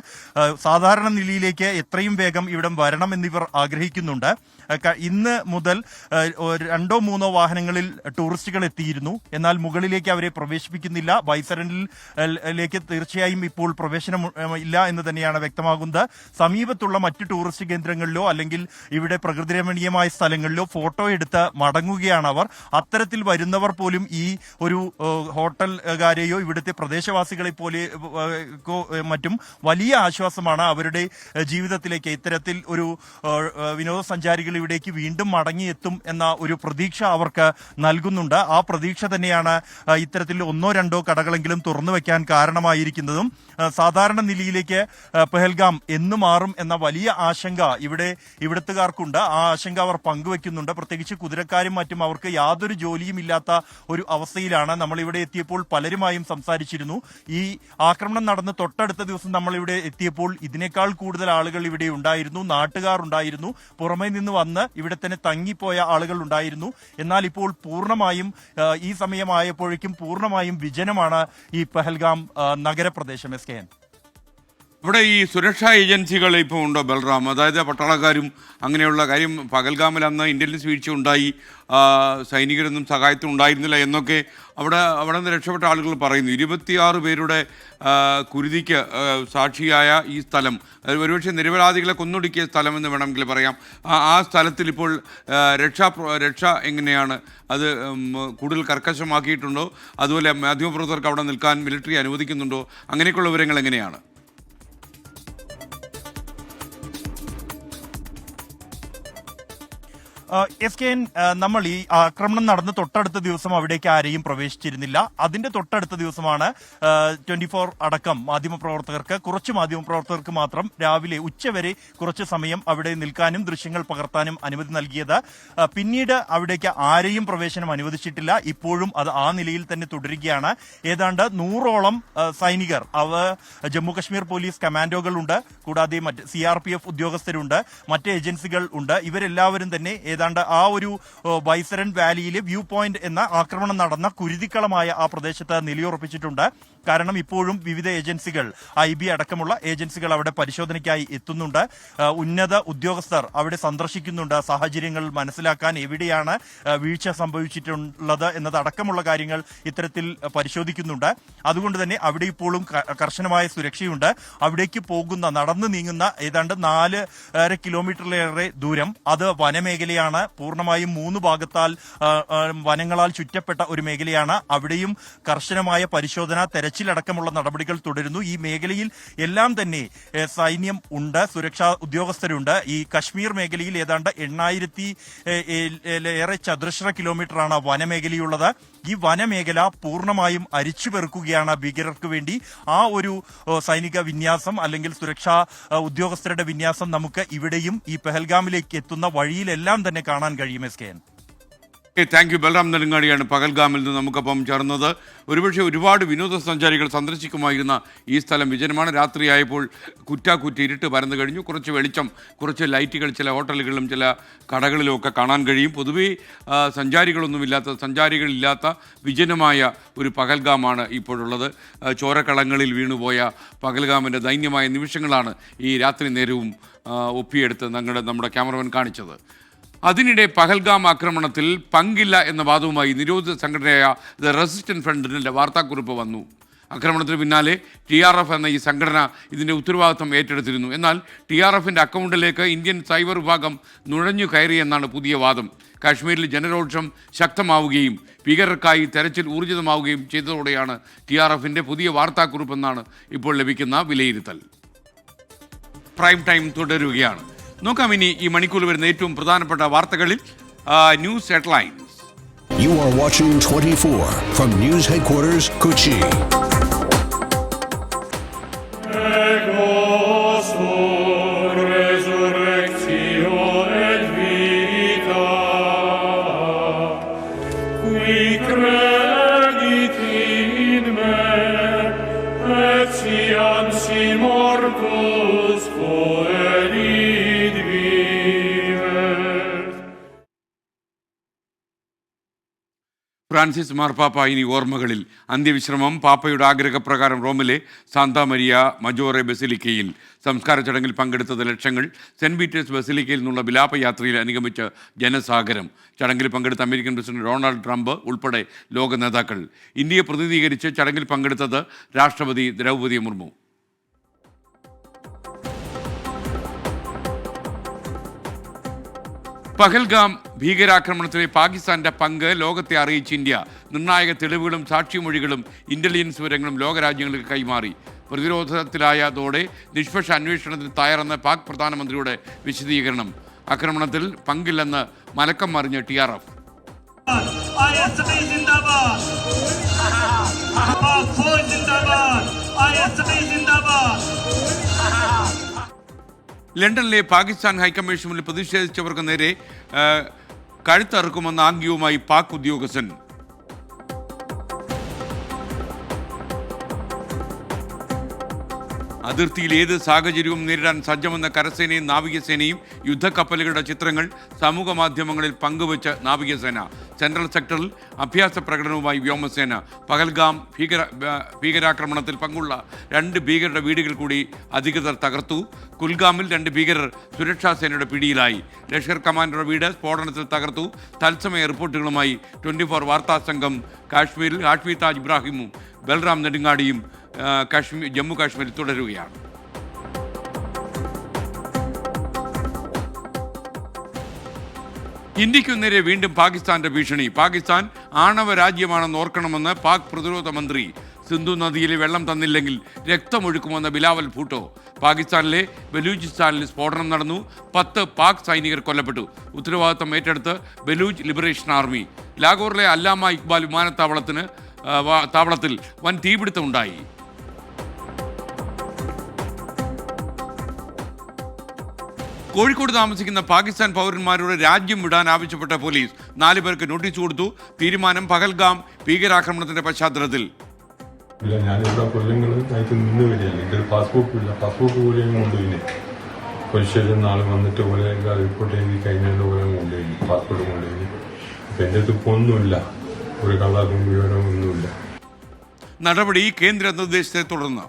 S5: സാധാരണ നിലയിലേക്ക് എത്രയും വേഗം ഇവിടം വരണം എന്നിവർ ആഗ്രഹിക്കുന്നുണ്ട്. ഇന്ന് മുതൽ 2-3 വാഹനങ്ങളിൽ ടൂറിസ്റ്റുകൾ എത്തിയിരുന്നു. എന്നാൽ മുകളിലേക്ക് അവരെ പ്രവേശിപ്പിക്കുന്നില്ല. ബൈസരനിലേക്ക് തീർച്ചയായും ഇപ്പോൾ പ്രവേശനം ഇല്ല എന്ന് തന്നെയാണ് വ്യക്തമാകുന്നത്. സമീപത്തുള്ള മറ്റ് ടൂറിസ്റ്റ് കേന്ദ്രങ്ങളിലോ അല്ലെങ്കിൽ ഇവിടെ പ്രകൃതിരമണീയമായ സ്ഥലങ്ങളിലോ ഫോട്ടോ എടുത്ത് മടങ്ങുകയാണ് അവർ. അത്തരത്തിൽ വരുന്നവർ പോലും ഈ ഒരു ഹോട്ടലുകാരെയോ ഇവിടുത്തെ പ്രദേശവാസികളെ പോലെ മറ്റും വലിയ ആശ്വാസമാണ് അവരുടെ ജീവിതത്തിലേക്ക്. ഇത്തരത്തിൽ ഒരു വിനോദസഞ്ചാരികൾ ഇവിടേക്ക് വീണ്ടും മടങ്ങിയെത്തും എന്ന ഒരു പ്രതീക്ഷ അവർക്ക് നൽകുന്നുണ്ട്. ആ പ്രതീക്ഷ തന്നെയാണ് ഇത്തരത്തിൽ 1-2 കടകളെങ്കിലും തുറന്നു വെക്കാൻ കാരണമായിരിക്കുന്നതും. സാധാരണ നിലയിലേക്ക് പഹൽഗാം എന്ന് മാറും എന്ന വലിയ ആശങ്ക ഇവിടുത്തുകാർക്കുണ്ട്. ആ ആശങ്ക അവർ പങ്കുവെക്കുന്നുണ്ട്. പ്രത്യേകിച്ച് കുതിരക്കാരും മറ്റും അവർക്ക് യാതൊരു ജോലിയും ഇല്ലാത്ത ഒരു അവസ്ഥയിലാണ്. നമ്മളിവിടെ എത്തിയപ്പോൾ പലരുമായും സംസാരിച്ചിരുന്നു. ഈ ആക്രമണം നടന്ന് തൊട്ടടുത്ത ദിവസം നമ്മളിവിടെ എത്തിയപ്പോൾ ഇതിനേക്കാൾ കൂടുതൽ ആളുകൾ ഇവിടെ ഉണ്ടായിരുന്നു, നാട്ടുകാർ ഉണ്ടായിരുന്നു. പുറമേ നിന്ന് വന്ന് ഇവിടെ തന്നെ തങ്ങിപ്പോയ ആളുകൾ ഉണ്ടായിരുന്നു. എന്നാൽ ഇപ്പോൾ പൂർണ്ണമായും ഈ സമയമായപ്പോഴേക്കും പൂർണ്ണമായും വിജനമാണ് ഈ പഹൽഗാം നഗരപ്രദേശം. SKN.
S1: ഇവിടെ ഈ സുരക്ഷാ ഏജൻസികൾ ഇപ്പോൾ ഉണ്ടോ ബൽറാം? അതായത് പട്ടാളക്കാരും അങ്ങനെയുള്ള കാര്യം പഹൽഗാമിൽ അന്ന് ഇൻ്റലിജൻസ് വീഴ്ച ഉണ്ടായി, സൈനികരൊന്നും സഹായത്തിന് ഉണ്ടായിരുന്നില്ല എന്നൊക്കെ അവിടെ നിന്ന് രക്ഷപ്പെട്ട ആളുകൾ പറയുന്നു. 26 പേരുടെ കുരുതിക്ക് സാക്ഷിയായ ഈ സ്ഥലം, ഒരുപക്ഷെ നിരപരാധികളെ കൊന്നൊടുക്കിയ സ്ഥലം എന്ന് വേണമെങ്കിൽ പറയാം. ആ സ്ഥലത്തിൽ ഇപ്പോൾ രക്ഷ എങ്ങനെയാണ്? അത് കൂടുതൽ കർക്കശമാക്കിയിട്ടുണ്ടോ? അതുപോലെ മാധ്യമപ്രവർത്തകർക്ക് അവിടെ നിൽക്കാൻ മിലിറ്ററി അനുവദിക്കുന്നുണ്ടോ? അങ്ങനെയൊക്കെയുള്ള വിവരങ്ങൾ എങ്ങനെയാണ്?
S5: SKN, നമ്മൾ ഈ ആക്രമണം നടന്ന് തൊട്ടടുത്ത ദിവസം അവിടേക്ക് ആരെയും പ്രവേശിച്ചിരുന്നില്ല. അതിന്റെ തൊട്ടടുത്ത ദിവസമാണ് 24 അടക്കം കുറച്ച് മാധ്യമപ്രവർത്തകർക്ക് മാത്രം രാവിലെ ഉച്ചവരെ കുറച്ച് സമയം അവിടെ നിൽക്കാനും ദൃശ്യങ്ങൾ പകർത്താനും അനുമതി നൽകിയത്. പിന്നീട് അവിടേക്ക് ആരെയും പ്രവേശനം അനുവദിച്ചിട്ടില്ല. ഇപ്പോഴും അത് ആ നിലയിൽ തന്നെ തുടരുകയാണ്. ഏതാണ്ട് 100ഓളം സൈനികർ, ജമ്മു കശ്മീർ പോലീസ് കമാൻഡോകളുണ്ട്, കൂടാതെ മറ്റ് CRPF ഉദ്യോഗസ്ഥരുണ്ട്, മറ്റ് ഏജൻസികൾ ഉണ്ട്. ഇവരെല്ലാവരും തന്നെ ഏതാണ്ട് ആ ഒരു ബൈസരൻ വാലിയിലെ വ്യൂ പോയിന്റ് എന്ന ആക്രമണം നടന്ന കുരുതിക്കളമായ ആ പ്രദേശത്ത് നിലയുറപ്പിച്ചിട്ടുണ്ട്. കാരണം ഇപ്പോഴും വിവിധ ഏജൻസികൾ, IB അടക്കമുള്ള ഏജൻസികൾ അവിടെ പരിശോധനയ്ക്കായി എത്തുന്നുണ്ട്. ഉന്നത ഉദ്യോഗസ്ഥർ അവിടെ സന്ദർശിക്കുന്നുണ്ട്, സാഹചര്യങ്ങൾ മനസ്സിലാക്കാൻ എവിടെയാണ് വീഴ്ച സംഭവിച്ചിട്ടുള്ളത് എന്നതടക്കമുള്ള കാര്യങ്ങൾ ഇത്തരത്തിൽ പരിശോധിക്കുന്നുണ്ട്. അതുകൊണ്ട് തന്നെ അവിടെ ഇപ്പോഴും കർശനമായ സുരക്ഷയുണ്ട്. അവിടേക്ക് നടന്നു നീങ്ങുന്ന ഏതാണ്ട് 4.5 കിലോമീറ്ററിലേറെ ദൂരം അത് വനമേഖലയാണ്. പൂർണ്ണമായും 3 ഭാഗത്താൽ വനങ്ങളാൽ ചുറ്റപ്പെട്ട ഒരു മേഖലയാണ്. അവിടെയും കർശനമായ പരിശോധന, തെരച്ചിലടക്കമുള്ള നടപടികൾ തുടരുന്നു. ഈ മേഖലയിൽ എല്ലാം തന്നെ സൈന്യം ഉണ്ട്, സുരക്ഷാ ഉദ്യോഗസ്ഥരുണ്ട്. ഈ കശ്മീർ മേഖലയിൽ ഏതാണ്ട് 8000 ചതുരശ്ര കിലോമീറ്ററാണ് വനമേഖലയുള്ളത്. ഈ വനമേഖല പൂർണ്ണമായും അരിച്ചുപെറുക്കുകയാണ് ഭീകരർക്ക് വേണ്ടി. ആ ഒരു സൈനിക വിന്യാസം അല്ലെങ്കിൽ സുരക്ഷാ ഉദ്യോഗസ്ഥരുടെ വിന്യാസം നമുക്ക് ഇവിടെയും ഈ പെഹൽഗാമിലേക്ക് എത്തുന്ന വഴിയിലെല്ലാം തന്നെ കാണാൻ കഴിയും. SKN.
S1: Thank you. ബൽറാം നെടുങ്ങാടിയാണ് പഹൽഗാമിൽ നിന്ന് നമുക്കൊപ്പം ചേർന്നത്. ഒരുപക്ഷെ ഒരുപാട് വിനോദസഞ്ചാരികൾ സന്ദർശിക്കുമായിരുന്ന ഈ സ്ഥലം വിജനമാണ്. രാത്രിയായപ്പോൾ കുറ്റാക്കുറ്റി ഇരുട്ട് പരന്നു കഴിഞ്ഞു. കുറച്ച് വെളിച്ചം, കുറച്ച് ലൈറ്റുകൾ ചില ഹോട്ടലുകളിലും ചില കടകളിലും ഒക്കെ കാണാൻ കഴിയും. പൊതുവേ സഞ്ചാരികളില്ലാത്ത വിജനമായ ഒരു പഹൽഗാമാണ് ഇപ്പോഴുള്ളത്. ചോരക്കളങ്ങളിൽ വീണുപോയ പഹൽഗാമിൻ്റെ ദൈന്യമായ നിമിഷങ്ങളാണ് ഈ രാത്രി നേരവും ഒപ്പിയെടുത്ത് നമ്മുടെ ക്യാമറമാൻ കാണിച്ചത്. അതിനിടെ പഹൽഗാം ആക്രമണത്തിൽ പങ്കില്ല എന്ന വാദവുമായി നിരോധിത സംഘടനയായ ദ റെസിസ്റ്റന്റ് ഫ്രണ്ടിൻ്റെ വാർത്താക്കുറിപ്പ് വന്നു. ആക്രമണത്തിന് പിന്നാലെ TRF എന്ന ഈ സംഘടന ഇതിൻ്റെ ഉത്തരവാദിത്വം ഏറ്റെടുത്തിരുന്നു. എന്നാൽ TRFിൻ്റെ അക്കൗണ്ടിലേക്ക് ഇന്ത്യൻ സൈബർ വിഭാഗം നുഴഞ്ഞു കയറിയെന്നാണ് പുതിയ വാദം. കാശ്മീരിൽ ജനരോഷം ശക്തമാവുകയും ഭീകരർക്കായി തെരച്ചിൽ ഊർജിതമാവുകയും ചെയ്തതോടെയാണ് TRFിൻ്റെ പുതിയ വാർത്താക്കുറിപ്പെന്നാണ് ഇപ്പോൾ ലഭിക്കുന്ന വിലയിരുത്തൽ. പ്രൈം ടൈം തുടരുകയാണ്. നോക്കാം ഇനി ഈ മണിക്കൂറിൽ വരുന്ന ഏറ്റവും പ്രധാനപ്പെട്ട വാർത്തകളിൽ news headlines.
S6: You are watching 24 from News Headquarters, Kochi.
S1: Francis മാർപ്പാപ്പ ഇനി ഓർമ്മകളിൽ. അന്ത്യവിശ്രമം പാപ്പയുടെ ആഗ്രഹപ്രകാരം റോമിലെ സാന്താ മരിയ മജോറെ ബസിലിക്കയിൽ. സംസ്കാര ചടങ്ങിൽ പങ്കെടുത്തത് ലക്ഷങ്ങൾ. സെന്റ് പീറ്റേഴ്സ് ബസിലിക്കയിൽ നിന്നുള്ള വിലാപയാത്രയിൽ അനുഗമിച്ച ജനസാഗരം. ചടങ്ങിൽ പങ്കെടുത്ത അമേരിക്കൻ പ്രസിഡന്റ് ഡൊണാൾഡ് ട്രംപ് ഉൾപ്പെടെ ലോക നേതാക്കൾ. ഇന്ത്യയെ പ്രതിനിധീകരിച്ച് ചടങ്ങിൽ പങ്കെടുത്തത് രാഷ്ട്രപതി ദ്രൗപദി മുർമു. പഹൽഗാം ഭീകരാക്രമണത്തിലെ പാകിസ്ഥാന്റെ പങ്ക് ലോകത്തെ അറിയിച്ച് ഇന്ത്യ. നിർണായക തെളിവുകളും സാക്ഷിമൊഴികളും ഇന്റലിജൻസ് വിവരങ്ങളും ലോകരാജ്യങ്ങൾക്ക് കൈമാറി. പ്രതിരോധത്തിലായതോടെ നിഷ്പക്ഷ അന്വേഷണത്തിന് തയ്യാറെന്ന പാക് പ്രധാനമന്ത്രിയുടെ വിശദീകരണം. ആക്രമണത്തിൽ പങ്കില്ലെന്ന് മലക്കം മറിഞ്ഞ TRF. ലണ്ടനിലെ പാകിസ്ഥാൻ ഹൈക്കമ്മീഷൻ മുന്നിൽ പ്രതിഷേധിച്ചവർക്ക് നേരെ കഴുത്തറുക്കുമെന്ന ആംഗ്യവുമായി പാക് ഉദ്യോഗസ്ഥൻ. അതിർത്തിയിൽ ഏത് സാഹചര്യവും നേരിടാൻ സജ്ജമെന്ന കരസേനയും നാവികസേനയും യുദ്ധക്കപ്പലുകളുടെ ചിത്രങ്ങൾ സമൂഹ മാധ്യമങ്ങളിൽ പങ്കുവച്ച് നാവികസേന. സെൻട്രൽ സെക്ടറിൽ അഭ്യാസ പ്രകടനവുമായി വ്യോമസേന. പഹൽഗാം ഭീകരാക്രമണത്തിൽ പങ്കുള്ള 2 ഭീകരരുടെ വീടുകൾ കൂടി അധികൃതർ തകർത്തു. കുൽഗാമിൽ 2 ഭീകരർ സുരക്ഷാ സേനയുടെ പിടിയിലായി. ലഷ്കർ കമാൻഡറുടെ വീട് സ്ഫോടനത്തിൽ തകർത്തു. തത്സമയ റിപ്പോർട്ടുകളുമായി 24 വാർത്താ സംഘം കാശ്മീരിൽ. ഹാഷ്മി താജ് ഇബ്രാഹിമും ബൽറാം നെടുങ്ങാടിയും ജമ്മു കാശ്മീരിൽ തുടരുകയാണ്. ഇന്ത്യക്കു നേരെ വീണ്ടും പാകിസ്ഥാന്റെ ഭീഷണി. പാകിസ്ഥാൻ ആണവ രാജ്യമാണെന്ന് ഓർക്കണമെന്ന് പാക് പ്രതിരോധ മന്ത്രി. സിന്ധു നദിയിലെ വെള്ളം തന്നില്ലെങ്കിൽ രക്തമൊഴുക്കുമെന്ന ബിലാവൽ ഭൂട്ടോ. പാകിസ്ഥാനിലെ ബലൂചിസ്ഥാനിൽ സ്ഫോടനം നടന്നു. 10 പാക് സൈനികർ കൊല്ലപ്പെട്ടു. ഉത്തരവാദിത്തം ഏറ്റെടുത്ത് ബലൂച്ച് ലിബറേഷൻ ആർമി. ലാഹോറിലെ അല്ലാമ ഇക്ബാൽ വിമാനത്താവളത്തിൽ വൻ തീപിടുത്തമുണ്ടായി. കോഴിക്കോട് താമസിക്കുന്ന പാകിസ്ഥാൻ പൗരന്മാരോട് രാജ്യം വിടാൻ ആവശ്യപ്പെട്ട പോലീസ് 4 പേർക്ക് നോട്ടീസ് കൊടുത്തു. തീരുമാനം പഹൽഗാം ഭീകരാക്രമണത്തിന്റെ പശ്ചാത്തലത്തിൽ.
S7: ഇല്ല, ഞാനിവിടെ കൊല്ലങ്ങളായിട്ട് നിന്ന് വരികയാണ്. എൻ്റെ ഒരു പാസ്പോർട്ട് ഇല്ല. പാസ്പോർട്ട് പോലെയും കൊണ്ടുപോയിന്. പോലീസ് സ്റ്റേഷൻ നാളെ വന്നിട്ട് പോലെ റിപ്പോർട്ട് എഴുതി കഴിഞ്ഞതിൻ്റെ പോലെ കൊണ്ടുപോയി. പാസ്പോർട്ട് കൊണ്ടുപോയി. അപ്പം എൻ്റെ അടുത്ത് ഇപ്പോൾ ഒന്നുമില്ല. ഒരു കളറും വിവരവും ഒന്നുമില്ല.
S1: നടപടി കേന്ദ്ര നിർദ്ദേശത്തെ തുടർന്ന്.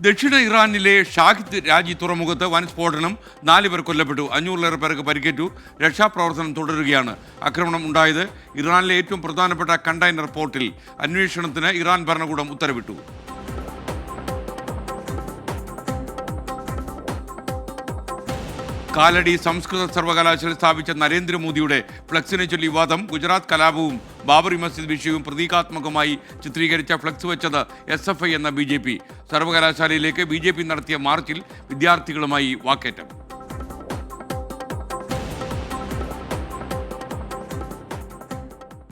S1: ദക്ഷിണ ഇറാനിലെ ഷാഹിദ് രാജി തുറമുഖത്ത് വൻ സ്ഫോടനം. 4 പേർ കൊല്ലപ്പെട്ടു. 500-ലേറെ പേർക്ക് പരിക്കേറ്റു. രക്ഷാപ്രവർത്തനം തുടരുകയാണ്. ആക്രമണം ഉണ്ടായത് ഇറാനിലെ ഏറ്റവും പ്രധാനപ്പെട്ട കണ്ടെയ്നർ പോർട്ടിൽ. അന്വേഷണത്തിന് ഇറാൻ ഭരണകൂടം ഉത്തരവിട്ടു. കാലടി സംസ്കൃത സർവകലാശാല സ്ഥാപിച്ച നരേന്ദ്രമോദിയുടെ ഫ്ലക്സിനെ ചൊല്ലി വിവാദം. ഗുജറാത്ത് കലാപവും ബാബറി മസ്ജിദ് വിഷയവും പ്രതീകാത്മകമായി ചിത്രീകരിച്ച ഫ്ലക്സ് വെച്ചത് SFI എന്ന BJP. സർവകലാശാലയിലേക്ക് BJP നടത്തിയ മാർച്ചിൽ വിദ്യാർത്ഥികളുമായി വാക്കേറ്റം.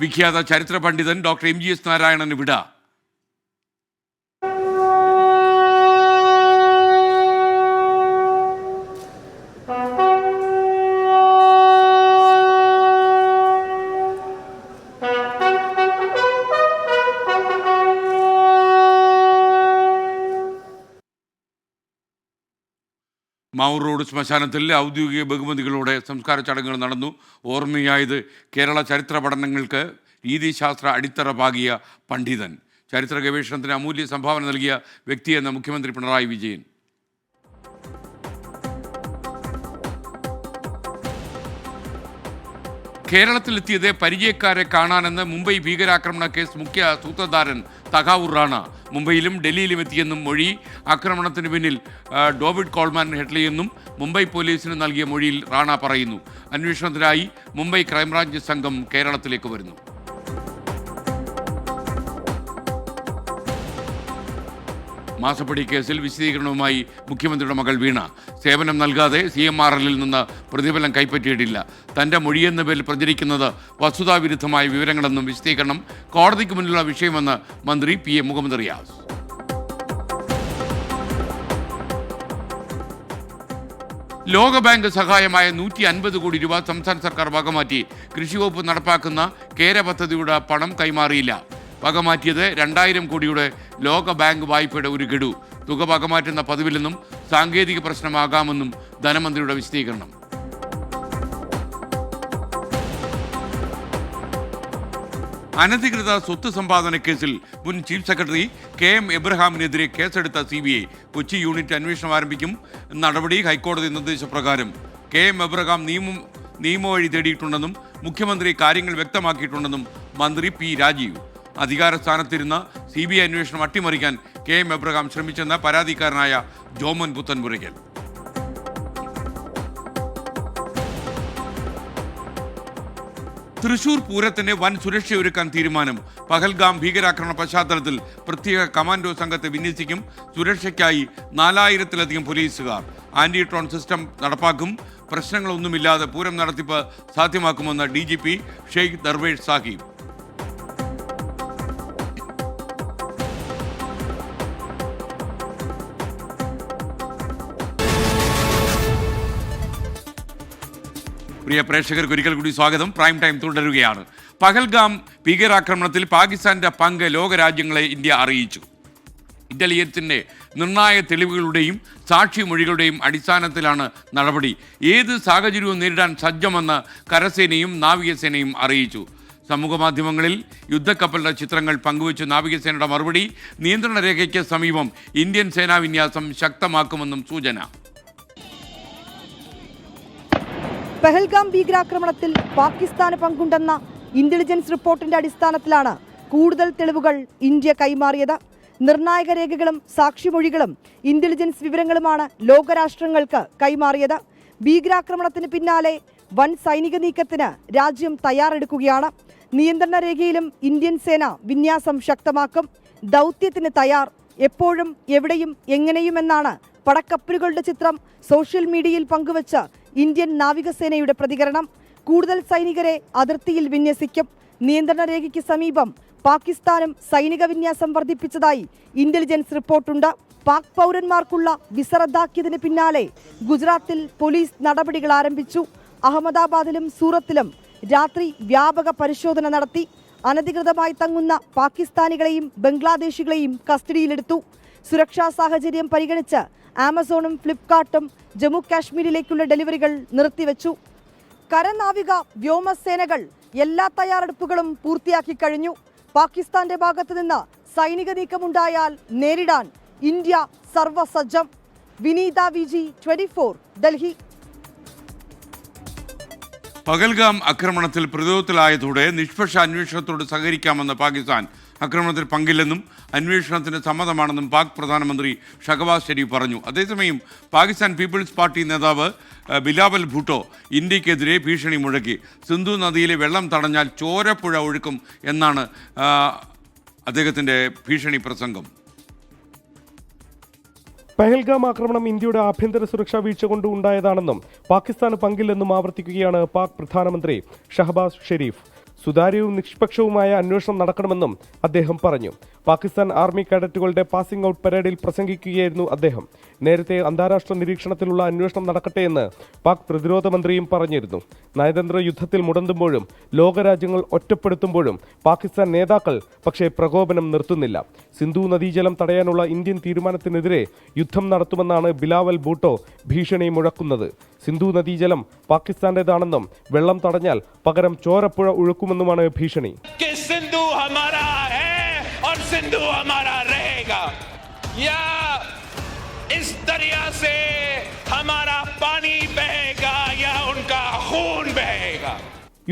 S1: വിഖ്യാത ചരിത്ര പണ്ഡിതൻ ഡോക്ടർ MGS നാരായണന് വിട. മാവൂർ റോഡ് ശ്മശാനത്തിൽ ഔദ്യോഗിക ബഹുമതികളോടെ സംസ്കാര ചടങ്ങുകൾ നടന്നു. ഓർമ്മയായത് കേരള ചരിത്ര പഠനങ്ങൾക്ക് രീതിശാസ്ത്ര അടിത്തറ പാകിയ പണ്ഡിതൻ. ചരിത്ര ഗവേഷണത്തിന് അമൂല്യ സംഭാവന നൽകിയ വ്യക്തിയെന്ന മുഖ്യമന്ത്രി പിണറായി വിജയൻ. കേരളത്തിലെത്തിയത് പരിചയക്കാരെ കാണാനെന്ന് മുംബൈ ഭീകരാക്രമണ കേസ് മുഖ്യ സൂത്രധാരൻ തഹാവൂർ റാണ. മുംബൈയിലും ഡൽഹിയിലും എത്തിയെന്നും മൊഴി. ആക്രമണത്തിന് പിന്നിൽ ഡേവിഡ് കോൾമാൻ ഹെഡ്ലിയെന്നും മുംബൈ പോലീസിന് നൽകിയ മൊഴിയിൽ റാണ പറയുന്നു. അന്വേഷണത്തിനായി മുംബൈ ക്രൈംബ്രാഞ്ച് സംഘം കേരളത്തിലേക്ക് വരുന്നു. മാസപ്പടി കേസിൽ വിശദീകരണവുമായി മുഖ്യമന്ത്രിയുടെ മകൾ വീണ. സേവനം നൽകാതെ CMRL നിന്ന് പ്രതിഫലം കൈപ്പറ്റിയിട്ടില്ല. തൻ്റെ മൊഴിയെന്ന പേരിൽ പ്രചരിക്കുന്നത് വസ്തുതാവിരുദ്ധമായ വിവരങ്ങളെന്നും വിശദീകരണം കോടതിക്ക് മുന്നിലുള്ള വിഷയമെന്ന് മന്ത്രി PA മുഹമ്മദ് റിയാസ്. ലോകബാങ്ക് സഹായമായ 150 കോടി രൂപ സംസ്ഥാന സർക്കാർ വകമാറ്റി. കൃഷിവകുപ്പ് നടപ്പാക്കുന്ന കേര പദ്ധതിയുടെ പണം കൈമാറിയില്ല. വകമാറ്റിയത് 2000 കോടിയുടെ ലോകബാങ്ക് വായ്പയുടെ ഒരു ഗഡു. തുക വകമാറ്റുന്ന പതിവില്ലെന്നും സാങ്കേതിക പ്രശ്നമാകാമെന്നും ധനമന്ത്രിയുടെ വിശദീകരണം. അനധികൃത സ്വത്ത് സമ്പാദന കേസിൽ മുൻ ചീഫ് സെക്രട്ടറി KM എബ്രഹാമിനെതിരെ കേസെടുത്ത CBI. കൊച്ചി യൂണിറ്റ് അന്വേഷണം ആരംഭിക്കും. നടപടി ഹൈക്കോടതി നിർദ്ദേശപ്രകാരം. KM എബ്രഹാം നിയമവഴി തേടിയിട്ടുണ്ടെന്നും മുഖ്യമന്ത്രി കാര്യങ്ങൾ വ്യക്തമാക്കിയിട്ടുണ്ടെന്നും മന്ത്രി P രാജീവ്. അധികാര സ്ഥാനത്തിരുന്ന CBI അന്വേഷണം അട്ടിമറിക്കാൻ KM എബ്രഹാം ശ്രമിച്ചെന്ന പരാതിക്കാരനായ ജോമൻ പുത്തൻപുരയ്ക്കൽ. തൃശൂർ പൂരത്തിന് വൻ സുരക്ഷയൊരുക്കാൻ തീരുമാനം. പഹൽഗാം ഭീകരാക്രമണ പശ്ചാത്തലത്തിൽ പ്രത്യേക കമാൻഡോ സംഘത്തെ വിന്യസിക്കും. സുരക്ഷയ്ക്കായി 4000-ലധികം പോലീസുകാർ. ആന്റി ഡ്രോൺ സിസ്റ്റം നടപ്പാക്കും. പ്രശ്നങ്ങളൊന്നുമില്ലാതെ പൂരം നടത്തിപ്പ് സാധ്യമാക്കുമെന്ന് DGP ഷെയ്ഖ് ദർവേഷ് സാഹിബ്. പ്രിയ പ്രേക്ഷകർക്ക് ഒരിക്കൽ കൂടി സ്വാഗതം. പ്രൈം ടൈം തുടരുകയാണ്. പഹൽഗാം ഭീകരാക്രമണത്തിൽ പാകിസ്ഥാന്റെ പങ്ക് ലോകരാജ്യങ്ങളെ ഇന്ത്യ അറിയിച്ചു. ഇന്റലിജൻസിന്റെ നിർണായക തെളിവുകളുടെയും സാക്ഷിമൊഴികളുടെയും അടിസ്ഥാനത്തിലാണ് നടപടി. ഏത് സാഹചര്യവും നേരിടാൻ സജ്ജമെന്ന് കരസേനയും നാവികസേനയും അറിയിച്ചു. സമൂഹമാധ്യമങ്ങളിൽ യുദ്ധക്കപ്പലിന്റെ ചിത്രങ്ങൾ പങ്കുവച്ച് നാവികസേനയുടെ മറുപടി, നിയന്ത്രണ രേഖയ്ക്ക് സമീപം ഇന്ത്യൻ സേനാവിന്യാസം ശക്തമാക്കുമെന്നും സൂചന.
S8: പഹൽഗാം ഭീകരാക്രമണത്തിൽ പാകിസ്ഥാന് പങ്കുണ്ടെന്ന ഇന്റലിജൻസ് റിപ്പോർട്ടിന്റെ അടിസ്ഥാനത്തിലാണ് കൂടുതൽ തെളിവുകൾ ഇന്ത്യ കൈമാറിയത്. നിർണായക രേഖകളും സാക്ഷിമൊഴികളും ഇന്റലിജൻസ് വിവരങ്ങളുമാണ് ലോകരാഷ്ട്രങ്ങൾക്ക് കൈമാറിയത്. ഭീകരാക്രമണത്തിന് പിന്നാലെ വൻ സൈനിക നീക്കത്തിന് രാജ്യം തയ്യാറെടുക്കുകയാണ്. നിയന്ത്രണ രേഖയിലും ഇന്ത്യൻ സേന വിന്യാസം ശക്തമാക്കും. ദൗത്യത്തിന് തയ്യാർ, എപ്പോഴും എവിടെയും എങ്ങനെയുമെന്നാണ് പടക്കപ്പലുകളുടെ ചിത്രം സോഷ്യൽ മീഡിയയിൽ പങ്കുവച്ച് ഇന്ത്യൻ നാവികസേനയുടെ പ്രതികരണം. കൂടുതൽ സൈനികരെ അതിർത്തിയിൽ വിന്യസിക്കും. നിയന്ത്രണ രേഖയ്ക്ക് സമീപം പാകിസ്ഥാനും സൈനിക വിന്യാസം വർദ്ധിപ്പിച്ചതായി ഇന്റലിജൻസ് റിപ്പോർട്ടുണ്ട്. പാക് പൗരന്മാർക്കുള്ള വിസ റദ്ദാക്കിയതിന് പിന്നാലെ ഗുജറാത്തിൽ പോലീസ് നടപടികൾ ആരംഭിച്ചു. അഹമ്മദാബാദിലും സൂറത്തിലും രാത്രി വ്യാപക പരിശോധന നടത്തി. അനധികൃതമായി തങ്ങുന്ന പാകിസ്ഥാനികളെയും ബംഗ്ലാദേശികളെയും കസ്റ്റഡിയിലെടുത്തു. സുരക്ഷാ സാഹചര്യം പരിഗണിച്ച് ആമസോണും ഫ്ലിപ്കാർട്ടും ജമ്മു കാശ്മീരിലേക്കുള്ള ഡെലിവറികൾ നിർത്തിവെച്ചു. കരനാവിക വ്യോമസേനകൾ എല്ലാ തയ്യാറെടുപ്പുകളും പൂർത്തിയാക്കി കഴിഞ്ഞു. പാകിസ്ഥാന്റെ ഭാഗത്തു നിന്ന് സൈനിക നീക്കമുണ്ടായാൽ നേരിടാൻ ഇന്ത്യ സർവസജ്ജം. വിനീത വിജി, 24, ഡൽഹി.
S1: പഹൽഗാം ആക്രമണത്തിൽ പ്രതിരോധത്തിലായതോടെ നിഷ്പക്ഷ അന്വേഷണത്തോട് സഹകരിക്കാമെന്ന് പാകിസ്ഥാൻ. ആക്രമണത്തിൽ പങ്കില്ലെന്നും അന്വേഷണത്തിന് സമ്മതമാണെന്നും പാക് പ്രധാനമന്ത്രി ഷഹബാസ് ഷെരീഫ് പറഞ്ഞു. അതേസമയം പാകിസ്ഥാൻ പീപ്പിൾസ് പാർട്ടി നേതാവ് ബിലാവൽ ഭൂട്ടോ ഇന്ത്യക്കെതിരെ ഭീഷണി മുഴക്കി. സിന്ധു നദിയിലെ വെള്ളം തടഞ്ഞാൽ ചോരപ്പുഴ ഒഴുക്കും എന്നാണ് അദ്ദേഹത്തിൻ്റെ ഭീഷണി പ്രസംഗം.
S9: പഹൽഗാം ആക്രമണം ഇന്ത്യയുടെ ആഭ്യന്തര സുരക്ഷാ വീഴ്ച കൊണ്ട് ഉണ്ടായതാണെന്നും പാകിസ്ഥാന് പങ്കില്ലെന്നും ആവർത്തിക്കുകയാണ് പാക് പ്രധാനമന്ത്രി ഷഹബാസ് ഷെരീഫ്. സുതാര്യവും നിഷ്പക്ഷവുമായ അന്വേഷണം നടക്കണമെന്നും അദ്ദേഹം പറഞ്ഞു. പാകിസ്ഥാൻ ആർമി കേഡറ്റുകളുടെ പാസിംഗ് ഔട്ട് പരേഡിൽ പ്രസംഗിക്കുകയായിരുന്നു അദ്ദേഹം. നേരത്തെ അന്താരാഷ്ട്ര നിരീക്ഷണത്തിലുള്ള അന്വേഷണം നടക്കട്ടെയെന്ന് പാക് പ്രതിരോധ മന്ത്രിയും പറഞ്ഞിരുന്നു. നയതന്ത്ര യുദ്ധത്തിൽ മുടന്തുമ്പോഴും ലോകരാജ്യങ്ങൾ ഒറ്റപ്പെടുത്തുമ്പോഴും പാകിസ്ഥാൻ നേതാക്കൾ പക്ഷേ പ്രകോപനം നിർത്തുന്നില്ല. സിന്ധു നദീജലം തടയാനുള്ള ഇന്ത്യൻ തീരുമാനത്തിനെതിരെ യുദ്ധം നടത്തുമെന്നാണ് ബിലാവൽ ഭൂട്ടോ ഭീഷണി മുഴക്കുന്നത്. സിന്ധു നദീജലം പാകിസ്ഥാന്റേതാണെന്നും വെള്ളം തടഞ്ഞാൽ പകരം ചോരപ്പുഴ ഒഴുക്കുമെന്നുമാണ് ഭീഷണി.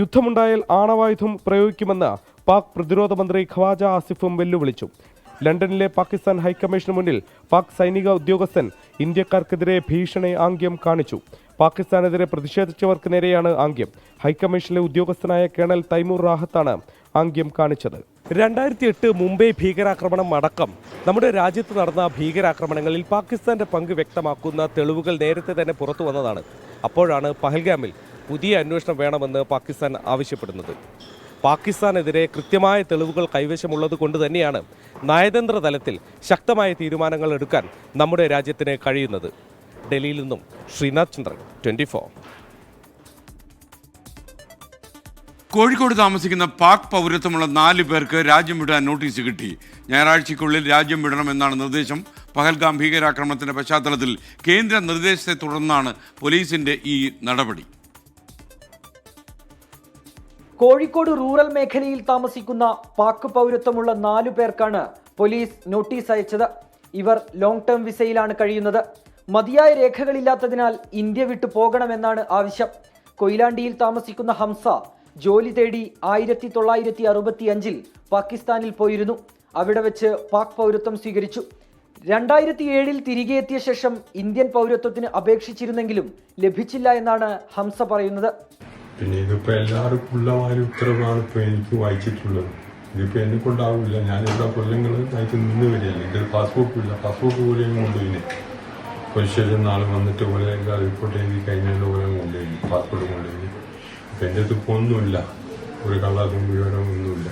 S9: യുദ്ധമുണ്ടായാൽ ആണവായുധം പ്രയോഗിക്കുമെന്ന് പാക് പ്രതിരോധ മന്ത്രി ഖവാജ ആസിഫും വെല്ലുവിളിച്ചു. ലണ്ടനിലെ പാകിസ്ഥാൻ ഹൈക്കമ്മീഷന് മുന്നിൽ പാക് സൈനിക ഉദ്യോഗസ്ഥൻ ഇന്ത്യക്കാർക്കെതിരെ ഭീഷണി ആംഗ്യം കാണിച്ചു. പാകിസ്ഥാനെതിരെ പ്രതിഷേധിച്ചവർക്ക് നേരെയാണ് ആംഗ്യം. ഹൈക്കമ്മീഷനിലെ ഉദ്യോഗസ്ഥനായ കേണൽ തൈമൂർ റാഹത്താണ് ആംഗ്യം കാണിച്ചത്. 2008 മുംബൈ ഭീകരാക്രമണം അടക്കം നമ്മുടെ രാജ്യത്ത് നടന്ന ഭീകരാക്രമണങ്ങളിൽ പാകിസ്ഥാന്റെ പങ്ക് വ്യക്തമാക്കുന്ന തെളിവുകൾ നേരത്തെ തന്നെ പുറത്തു വന്നതാണ്. അപ്പോഴാണ് പഹൽഗാമിൽ പുതിയ അന്വേഷണം വേണമെന്ന് പാകിസ്ഥാൻ ആവശ്യപ്പെടുന്നത്. പാകിസ്ഥാനെതിരെ കൃത്യമായ തെളിവുകൾ കൈവശമുള്ളത് കൊണ്ട് തന്നെയാണ് നയതന്ത്ര തലത്തിൽ ശക്തമായ തീരുമാനങ്ങൾ എടുക്കാൻ നമ്മുടെ രാജ്യത്തിന് കഴിയുന്നത്. ഡൽഹിയിൽ നിന്നും ശ്രീനാഥ് ചന്ദ്രൻ, 24.
S1: കോഴിക്കോട് താമസിക്കുന്ന പാക് പൗരത്വമുള്ള 4 പേർക്ക് രാജ്യം വിടാൻ നോട്ടീസ് കിട്ടി. ഞായറാഴ്ചയ്ക്കുള്ളിൽ രാജ്യം വിടണമെന്നാണ് നിർദ്ദേശം. പഹൽഗാം ഭീകരാക്രമണത്തിന്റെ പശ്ചാത്തലത്തിൽ കേന്ദ്ര നിർദ്ദേശത്തെ തുടർന്നാണ് പോലീസിന്റെ ഈ നടപടി.
S10: കോഴിക്കോട് റൂറൽ മേഖലയിൽ താമസിക്കുന്ന പാക് പൗരത്വമുള്ള 4 പേർക്കാണ് പോലീസ് നോട്ടീസ് അയച്ചത്. ഇവർ ലോങ് ടേം വിസയിലാണ് കഴിയുന്നത്. മതിയായ രേഖകളില്ലാത്തതിനാൽ ഇന്ത്യ വിട്ടു പോകണമെന്നാണ് ആവശ്യം. കൊയിലാണ്ടിയിൽ താമസിക്കുന്ന ഹംസ ജോലി തേടി 1965 പാകിസ്ഥാനിൽ പോയിരുന്നു. അവിടെ വെച്ച് പാക് പൗരത്വം സ്വീകരിച്ചു. 2007 തിരികെ എത്തിയ ശേഷം ഇന്ത്യൻ പൗരത്വത്തിന് അപേക്ഷിച്ചിരുന്നെങ്കിലും ലഭിച്ചില്ല എന്നാണ് ഹംസ പറയുന്നത്.
S7: പിന്നെ ഇതിപ്പോൾ എല്ലാവർക്കും ഉള്ളമായ ഉത്തരവാണ് ഇപ്പോൾ എനിക്ക് വായിച്ചിട്ടുള്ളത്. ഇതിപ്പോൾ എന്നെ കൊണ്ടാവില്ല. ഞാനിവിടെ കൊല്ലങ്ങൾ ആയിട്ട് നിന്ന് വരികയാണ്. എൻ്റെ പാസ്പോർട്ടില്ല. പാസ്പോർട്ട് പോലെയും കൊണ്ടുപോയിന്. പോലീസ് നാളെ വന്നിട്ട് പോലെ റിപ്പോർട്ട് എഴുതി കഴിഞ്ഞാൽ പോലെ കൊണ്ടുപോയി പാസ്പോർട്ട് കൊണ്ടുപോയി. അപ്പം എൻ്റെ അടുത്ത് ഇപ്പോൾ ഒന്നുമില്ല, ഒരു കള്ളാതും വിവരവും ഒന്നുമില്ല.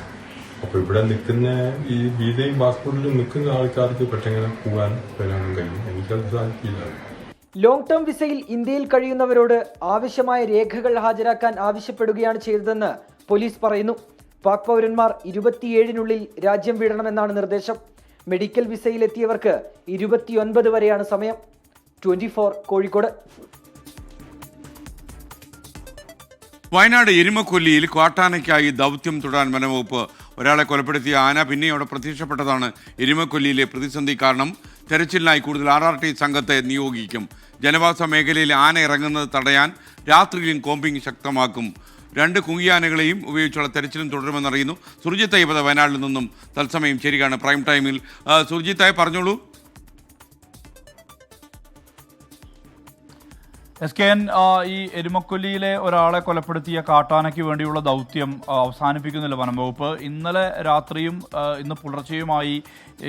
S7: അപ്പോൾ ഇവിടെ നിൽക്കുന്ന ഈ വീതയും പാസ്പോർട്ടിൽ നിൽക്കുന്ന ആൾക്കാർക്ക് പെട്ടെന്ന് പോകാൻ വരാനും കഴിയും. എനിക്കത് സാധിക്കില്ല.
S10: ലോങ് ടേം വിസയിൽ ഇന്ത്യയിൽ കഴിയുന്നവരോട് ആവശ്യമായ രേഖകൾ ഹാജരാക്കാൻ ആവശ്യപ്പെടുകയാണ് ചെയ്തതെന്ന് പോലീസ് പറയുന്നു. പാക് പൗരന്മാർ 27-നുള്ളിൽ രാജ്യം വിടണമെന്നാണ് നിർദ്ദേശം. മെഡിക്കൽ വിസയിലെത്തിയവർക്ക് 29 വരെയാണ് സമയം. 24 കോഴിക്കോട്.
S1: വയനാട് എരുമക്കൊല്ലിയിൽ കാട്ടാനയ്ക്കായി ദൗത്യം തുടരാൻ വനംവകുപ്പ്. ഒരാളെ കൊലപ്പെടുത്തിയ ആന പിന്നെയോടെ പ്രത്യക്ഷപ്പെട്ടതാണ് എരുമക്കൊല്ലിയിലെ പ്രതിസന്ധി കാരണം. തെരച്ചിലിനായി കൂടുതൽ RRT സംഘത്തെ നിയോഗിക്കും. ജനവാസ മേഖലയിൽ ആന ഇറങ്ങുന്നത് തടയാൻ രാത്രിയിലും കോമ്പിംഗ് ശക്തമാക്കും. 2 കുങ്കിയാനകളെയും ഉപയോഗിച്ചുള്ള തെരച്ചിലും തുടരുമെന്നറിയുന്നു. സുർജിത്ത് അയ്യപ്പ വയനാട്ടിൽ നിന്നും തത്സമയം ചേരുകയാണ് പ്രൈം ടൈമിൽ. സുർജിത്തായി പറഞ്ഞോളൂ.
S11: SKN, ഈ എരുമക്കൊല്ലിയിലെ ഒരാളെ കൊലപ്പെടുത്തിയ കാട്ടാനയ്ക്ക് വേണ്ടിയുള്ള ദൗത്യം അവസാനിപ്പിക്കുന്നില്ല വനംവകുപ്പ്. ഇന്നലെ രാത്രിയും ഇന്ന് പുലർച്ചെയുമായി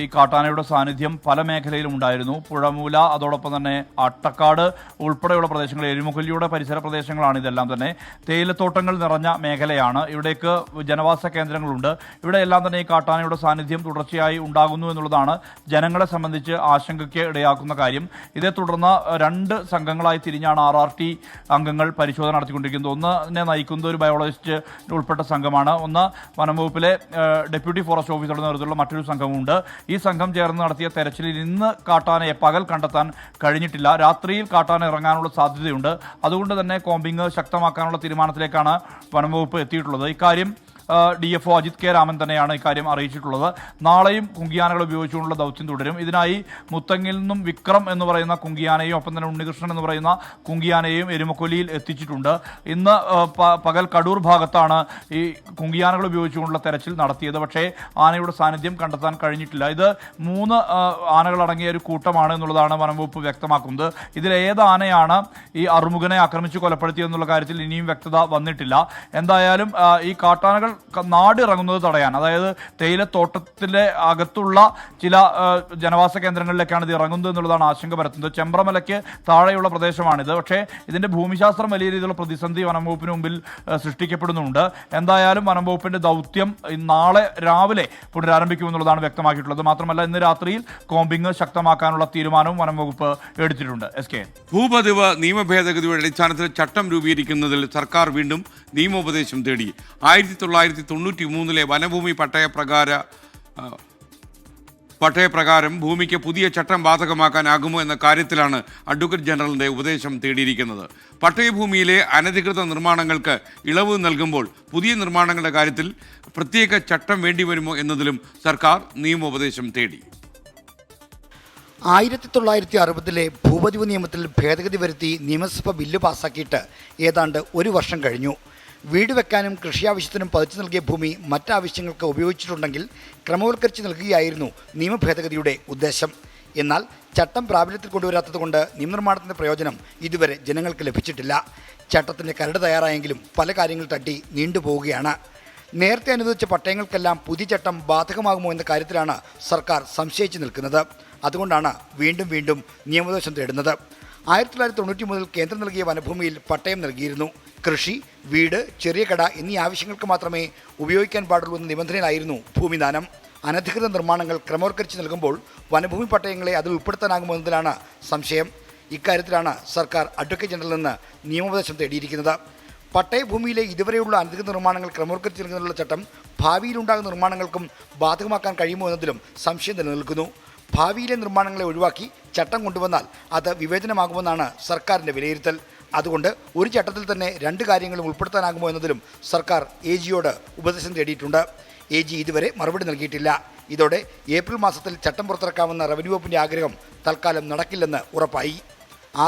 S11: ഈ കാട്ടാനയുടെ സാന്നിധ്യം പല മേഖലയിലും ഉണ്ടായിരുന്നു. പുഴമൂല, അതോടൊപ്പം തന്നെ അട്ടക്കാട് ഉൾപ്പെടെയുള്ള പ്രദേശങ്ങൾ, എരുമക്കൊല്ലിയുടെ പരിസര പ്രദേശങ്ങളാണ് ഇതെല്ലാം തന്നെ. തേയിലത്തോട്ടങ്ങൾ നിറഞ്ഞ മേഖലയാണ്. ഇവിടേക്ക് ജനവാസ കേന്ദ്രങ്ങളുണ്ട്. ഇവിടെയെല്ലാം തന്നെ ഈ കാട്ടാനയുടെ സാന്നിധ്യം തുടർച്ചയായി ഉണ്ടാകുന്നു എന്നുള്ളതാണ് ജനങ്ങളെ സംബന്ധിച്ച് ആശങ്കയ്ക്ക് ഇടയാക്കുന്ന കാര്യം. ഇതേ തുടർന്ന് 2 സംഘങ്ങളായി തിരിഞ്ഞാണ് RRT അംഗങ്ങൾ പരിശോധന നടത്തിക്കൊണ്ടിരിക്കുന്നത്. ഒന്നിനെ നയിക്കുന്നത് ഒരു ബയോളജിസ്റ്റ് ഉൾപ്പെട്ട സംഘമാണ്. ഒന്ന് വനംവകുപ്പിലെ ഡെപ്യൂട്ടി ഫോറസ്റ്റ് ഓഫീസറുടെ നേതൃത്വത്തിലുള്ള മറ്റൊരു സംഘമുണ്ട്. ഈ സംഘം ചേർന്ന് നടത്തിയ തെരച്ചിലിൽ ഇന്ന് കാട്ടാനയെ പകൽ കണ്ടെത്താൻ കഴിഞ്ഞിട്ടില്ല. രാത്രിയിൽ കാട്ടാന ഇറങ്ങാനുള്ള സാധ്യതയുണ്ട്. അതുകൊണ്ട് തന്നെ കോമ്പിംഗ് ശക്തമാക്കാനുള്ള തീരുമാനത്തിലേക്കാണ് വനംവകുപ്പ് എത്തിയിട്ടുള്ളത്. ഇക്കാര്യം DFO അജിത് കെ രാമൻ തന്നെയാണ് ഇക്കാര്യം അറിയിച്ചിട്ടുള്ളത്. നാളെയും കുങ്കിയാനകൾ ഉപയോഗിച്ചുകൊണ്ടുള്ള ദൗത്യം തുടരും. ഇതിനായി മുത്തങ്ങിൽ നിന്നും വിക്രം എന്ന് പറയുന്ന കുങ്കിയാനയും ഒപ്പം തന്നെ ഉണ്ണികൃഷ്ണൻ എന്ന് പറയുന്ന കുങ്കിയാനയും എരുമക്കൊല്ലിയിൽ എത്തിച്ചിട്ടുണ്ട്. ഇന്ന് പകൽ കടൂർ ഭാഗത്താണ് ഈ കുങ്കിയാനകൾ ഉപയോഗിച്ചുകൊണ്ടുള്ള തെരച്ചിൽ നടത്തിയത്. പക്ഷേ ആനയുടെ സാന്നിധ്യം കണ്ടെത്താൻ കഴിഞ്ഞിട്ടില്ല. ഇത് 3 ആനകളടങ്ങിയ ഒരു കൂട്ടമാണ് എന്നുള്ളതാണ് വനംവകുപ്പ് വ്യക്തമാക്കുന്നത്. ഇതിലേത് ആനയാണ് ഈ അറുമുഖനെ ആക്രമിച്ച് കൊലപ്പെടുത്തിയെന്നുള്ള കാര്യത്തിൽ ഇനിയും വ്യക്തത വന്നിട്ടില്ല. എന്തായാലും ഈ കാട്ടാനകൾ നാടിറങ്ങുന്നത് തടയാൻ, അതായത് തേയിലത്തോട്ടത്തിലെ അകത്തുള്ള ചില ജനവാസ കേന്ദ്രങ്ങളിലേക്കാണ് ഇത് ഇറങ്ങുന്നത് എന്നുള്ളതാണ് ആശങ്ക പരത്തുന്നത്. ചെമ്പ്രമലയ്ക്ക് താഴെയുള്ള പ്രദേശമാണിത്. പക്ഷേ ഇതിന്റെ ഭൂമിശാസ്ത്രം വലിയ രീതിയിലുള്ള പ്രതിസന്ധി വനംവകുപ്പിന് മുമ്പിൽ സൃഷ്ടിക്കപ്പെടുന്നുണ്ട്. എന്തായാലും വനംവകുപ്പിന്റെ ദൗത്യം നാളെ രാവിലെ പുനരാരംഭിക്കുമെന്നുള്ളതാണ് വ്യക്തമാക്കിയിട്ടുള്ളത്. മാത്രമല്ല ഇന്ന് രാത്രിയിൽ കോമ്പിംഗ് ശക്തമാക്കാനുള്ള തീരുമാനവും വനംവകുപ്പ് എടുത്തിട്ടുണ്ട്. SKN,
S1: ഭൂപതിവ് നിയമഭേദഗതിയുടെ അടിസ്ഥാനത്തിൽ ചട്ടം രൂപീകരിക്കുന്നതിൽ സർക്കാർ വീണ്ടും നിയമോപദേശം തേടി. 1993 വനഭൂമി പട്ടയപ്രകാരം ഭൂമിക്ക് പുതിയ ചട്ടം ബാധകമാക്കാനാകുമോ എന്ന കാര്യത്തിലാണ് അഡ്വക്കേറ്റ് ജനറലിന്റെ ഉപദേശം തേടിയിരിക്കുന്നത്. പട്ടയഭൂമിയിലെ അനധികൃത നിർമ്മാണങ്ങൾക്ക് ഇളവ് നൽകുമ്പോൾ പുതിയ നിർമ്മാണങ്ങളുടെ കാര്യത്തിൽ പ്രത്യേക ചട്ടം വേണ്ടിവരുമോ എന്നതിലും സർക്കാർ നിയമോപദേശം തേടി.
S12: 1960 ഭൂപതിവ് നിയമത്തിൽ ഭേദഗതി വരുത്തി നിയമസഭ ബില്ല് പാസാക്കിയിട്ട് ഏതാണ്ട് 1 വർഷം കഴിഞ്ഞു. വീട് വെക്കാനും കൃഷി ആവശ്യത്തിനും പതിച്ചു നൽകിയ ഭൂമി മറ്റാവശ്യങ്ങൾക്ക് ഉപയോഗിച്ചിട്ടുണ്ടെങ്കിൽ ക്രമവൽക്കരിച്ച് നൽകുകയായിരുന്നു നിയമ ഭേദഗതിയുടെ ഉദ്ദേശം. എന്നാൽ ചട്ടം പ്രാബല്യത്തിൽ കൊണ്ടുവരാത്തതുകൊണ്ട് നിയമനിർമ്മാണത്തിൻ്റെ പ്രയോജനം ഇതുവരെ ജനങ്ങൾക്ക് ലഭിച്ചിട്ടില്ല. ചട്ടത്തിൻ്റെ കരട് തയ്യാറായെങ്കിലും പല കാര്യങ്ങൾ തട്ടി നീണ്ടുപോവുകയാണ്. നേരത്തെ അനുവദിച്ച പട്ടയങ്ങൾക്കെല്ലാം പുതിയ ചട്ടം ബാധകമാകുമോ എന്ന കാര്യത്തിലാണ് സർക്കാർ സംശയിച്ചു നിൽക്കുന്നത്. അതുകൊണ്ടാണ് വീണ്ടും നിയമോപദേശം തേടുന്നത്. 1990 മുതൽ കേന്ദ്രം നൽകിയ വനഭൂമിയിൽ പട്ടയം നൽകിയിരുന്നു. കൃഷി, വീട്, ചെറിയ കട എന്നീ ആവശ്യങ്ങൾക്ക് മാത്രമേ ഉപയോഗിക്കാൻ പാടുള്ളൂ എന്ന നിബന്ധനയിലായിരുന്നു ഭൂമിദാനം. അനധികൃത നിർമ്മാണങ്ങൾ ക്രമവൽക്കരിച്ച് നൽകുമ്പോൾ വനഭൂമി പട്ടയങ്ങളെ അതിൽ ഉൾപ്പെടുത്താനാകുമോ എന്നതിലാണ് സംശയം. ഇക്കാര്യത്തിലാണ് സർക്കാർ അഡ്വക്കേറ്റ് ജനറലിൽ നിന്ന് നിയമോപദേശം തേടിയിരിക്കുന്നത്. പട്ടയഭൂമിയിലെ ഇതുവരെയുള്ള അനധികൃത നിർമ്മാണങ്ങൾ ക്രമവൽക്കരിച്ച് നൽകുന്നതിനുള്ള ചട്ടം ഭാവിയിലുണ്ടാകുന്ന നിർമ്മാണങ്ങൾക്കും ബാധകമാക്കാൻ കഴിയുമോ എന്നതിലും സംശയം നിലനിൽക്കുന്നു. ഭാവിയിലെ നിർമ്മാണങ്ങളെ ഒഴിവാക്കി ചട്ടം കൊണ്ടുവന്നാൽ അത് വിവേചനമാകുമെന്നാണ് സർക്കാരിൻ്റെ വിലയിരുത്തൽ. അതുകൊണ്ട് ഒരു ചട്ടത്തിൽ തന്നെ 2 കാര്യങ്ങളും ഉൾപ്പെടുത്താനാകുമോ എന്നതിലും സർക്കാർ AGയോട് ഉപദേശം തേടിയിട്ടുണ്ട്. AG ഇതുവരെ മറുപടി നൽകിയിട്ടില്ല. ഇതോടെ ഏപ്രിൽ മാസത്തിൽ ചട്ടം പുറത്തിറക്കാമെന്ന റവന്യൂ വകുപ്പിൻ്റെ ആഗ്രഹം തൽക്കാലം നടക്കില്ലെന്ന് ഉറപ്പായി.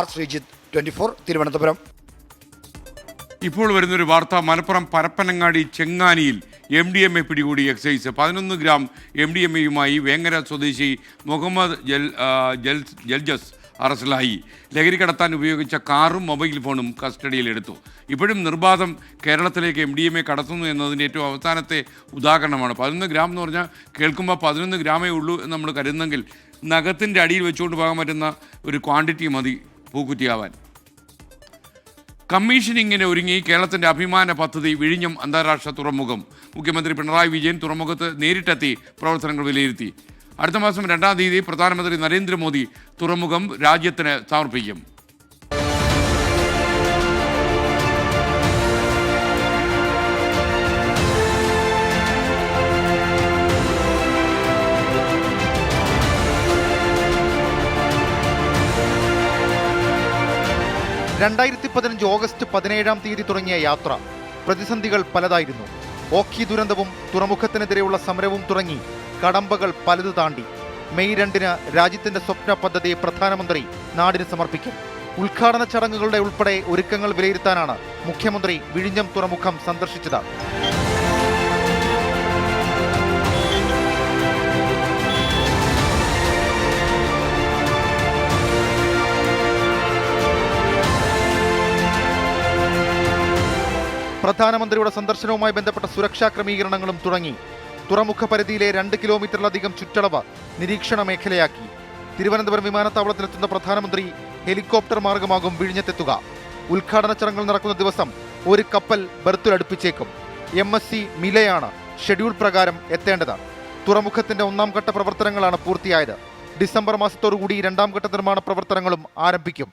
S12: R. ശ്രീജിത്ത്, 24, തിരുവനന്തപുരം.
S1: ഇപ്പോൾ വരുന്നൊരു വാർത്ത. മലപ്പുറം പരപ്പനങ്ങാടി ചെങ്ങാനിയിൽ MDMA പിടികൂടി എക്സൈസ്. 11 ഗ്രാം MDMAയുമായി വേങ്ങര സ്വദേശി മുഹമ്മദ് ജൽജസ് അറസ്റ്റിലായി. ലഹരി കടത്താൻ ഉപയോഗിച്ച കാറും മൊബൈൽ ഫോണും കസ്റ്റഡിയിലെടുത്തു. ഇപ്പോഴും നിർബാധം കേരളത്തിലേക്ക് MDMA കടത്തുന്നു എന്നതിൻ്റെ ഏറ്റവും അവസാനത്തെ ഉദാഹരണമാണ്. 11 ഗ്രാം എന്ന് പറഞ്ഞാൽ കേൾക്കുമ്പോൾ 11 ഗ്രാമേ ഉള്ളൂ എന്ന് നമ്മൾ കരുതുന്നെങ്കിൽ നഖത്തിൻ്റെ അടിയിൽ വെച്ചുകൊണ്ട് പോകാൻ പറ്റുന്ന ഒരു ക്വാണ്ടിറ്റി മതി പൂക്കുറ്റിയാവാൻ. കമ്മീഷനിങ്ങിന് ഒരുങ്ങി കേരളത്തിൻ്റെ അഭിമാന പദ്ധതി വിഴിഞ്ഞം അന്താരാഷ്ട്ര തുറമുഖം. മുഖ്യമന്ത്രി പിണറായി വിജയൻ തുറമുഖത്ത് നേരിട്ടെത്തി പ്രവർത്തനങ്ങൾ വിലയിരുത്തി. അടുത്ത മാസം 2-ാം തീയതി പ്രധാനമന്ത്രി നരേന്ദ്രമോദി തുറമുഖം രാജ്യത്തിന് സമർപ്പിക്കും.
S13: 2015 ഓഗസ്റ്റ് 17-ാം തീയതി തുടങ്ങിയ യാത്ര പ്രതിസന്ധികൾ പലതായിരുന്നു. ഓഖി ദുരന്തവും തുറമുഖത്തിനെതിരെയുള്ള സമരവും തുടങ്ങി കടമ്പകൾ പലത് താണ്ടി മെയ് 2-ന് രാജ്യത്തിന്റെ സ്വപ്ന പദ്ധതി പ്രധാനമന്ത്രി നാടിന് സമർപ്പിക്കും. ഉദ്ഘാടന ചടങ്ങുകളുടെ ഉൾപ്പെടെ ഒരുക്കങ്ങൾ വിലയിരുത്താനാണ് മുഖ്യമന്ത്രി വിഴിഞ്ഞം തുറമുഖം സന്ദർശിച്ചത്. പ്രധാനമന്ത്രിയുടെ സന്ദർശനവുമായി ബന്ധപ്പെട്ട സുരക്ഷാ ക്രമീകരണങ്ങളും തുടങ്ങി. തുറമുഖ പരിധിയിലെ 2 കിലോമീറ്ററിലധികം ചുറ്റളവ് നിരീക്ഷണ മേഖലയാക്കി. തിരുവനന്തപുരം വിമാനത്താവളത്തിലെത്തുന്ന പ്രധാനമന്ത്രി ഹെലികോപ്റ്റർ മാർഗമാകും വിഴിഞ്ഞത്തെത്തുക. ഉദ്ഘാടന ചടങ്ങുകൾ നടക്കുന്ന ദിവസം ഒരു കപ്പൽ ബർത്തിലടുപ്പിച്ചേക്കും. MSC മിലയാണ് ഷെഡ്യൂൾ പ്രകാരം എത്തേണ്ടത്. തുറമുഖത്തിന്റെ 1-ാം ഘട്ട പ്രവർത്തനങ്ങളാണ് പൂർത്തിയായത്. ഡിസംബർ മാസത്തോടുകൂടി 2-ാം ഘട്ട നിർമ്മാണ പ്രവർത്തനങ്ങളും ആരംഭിക്കും.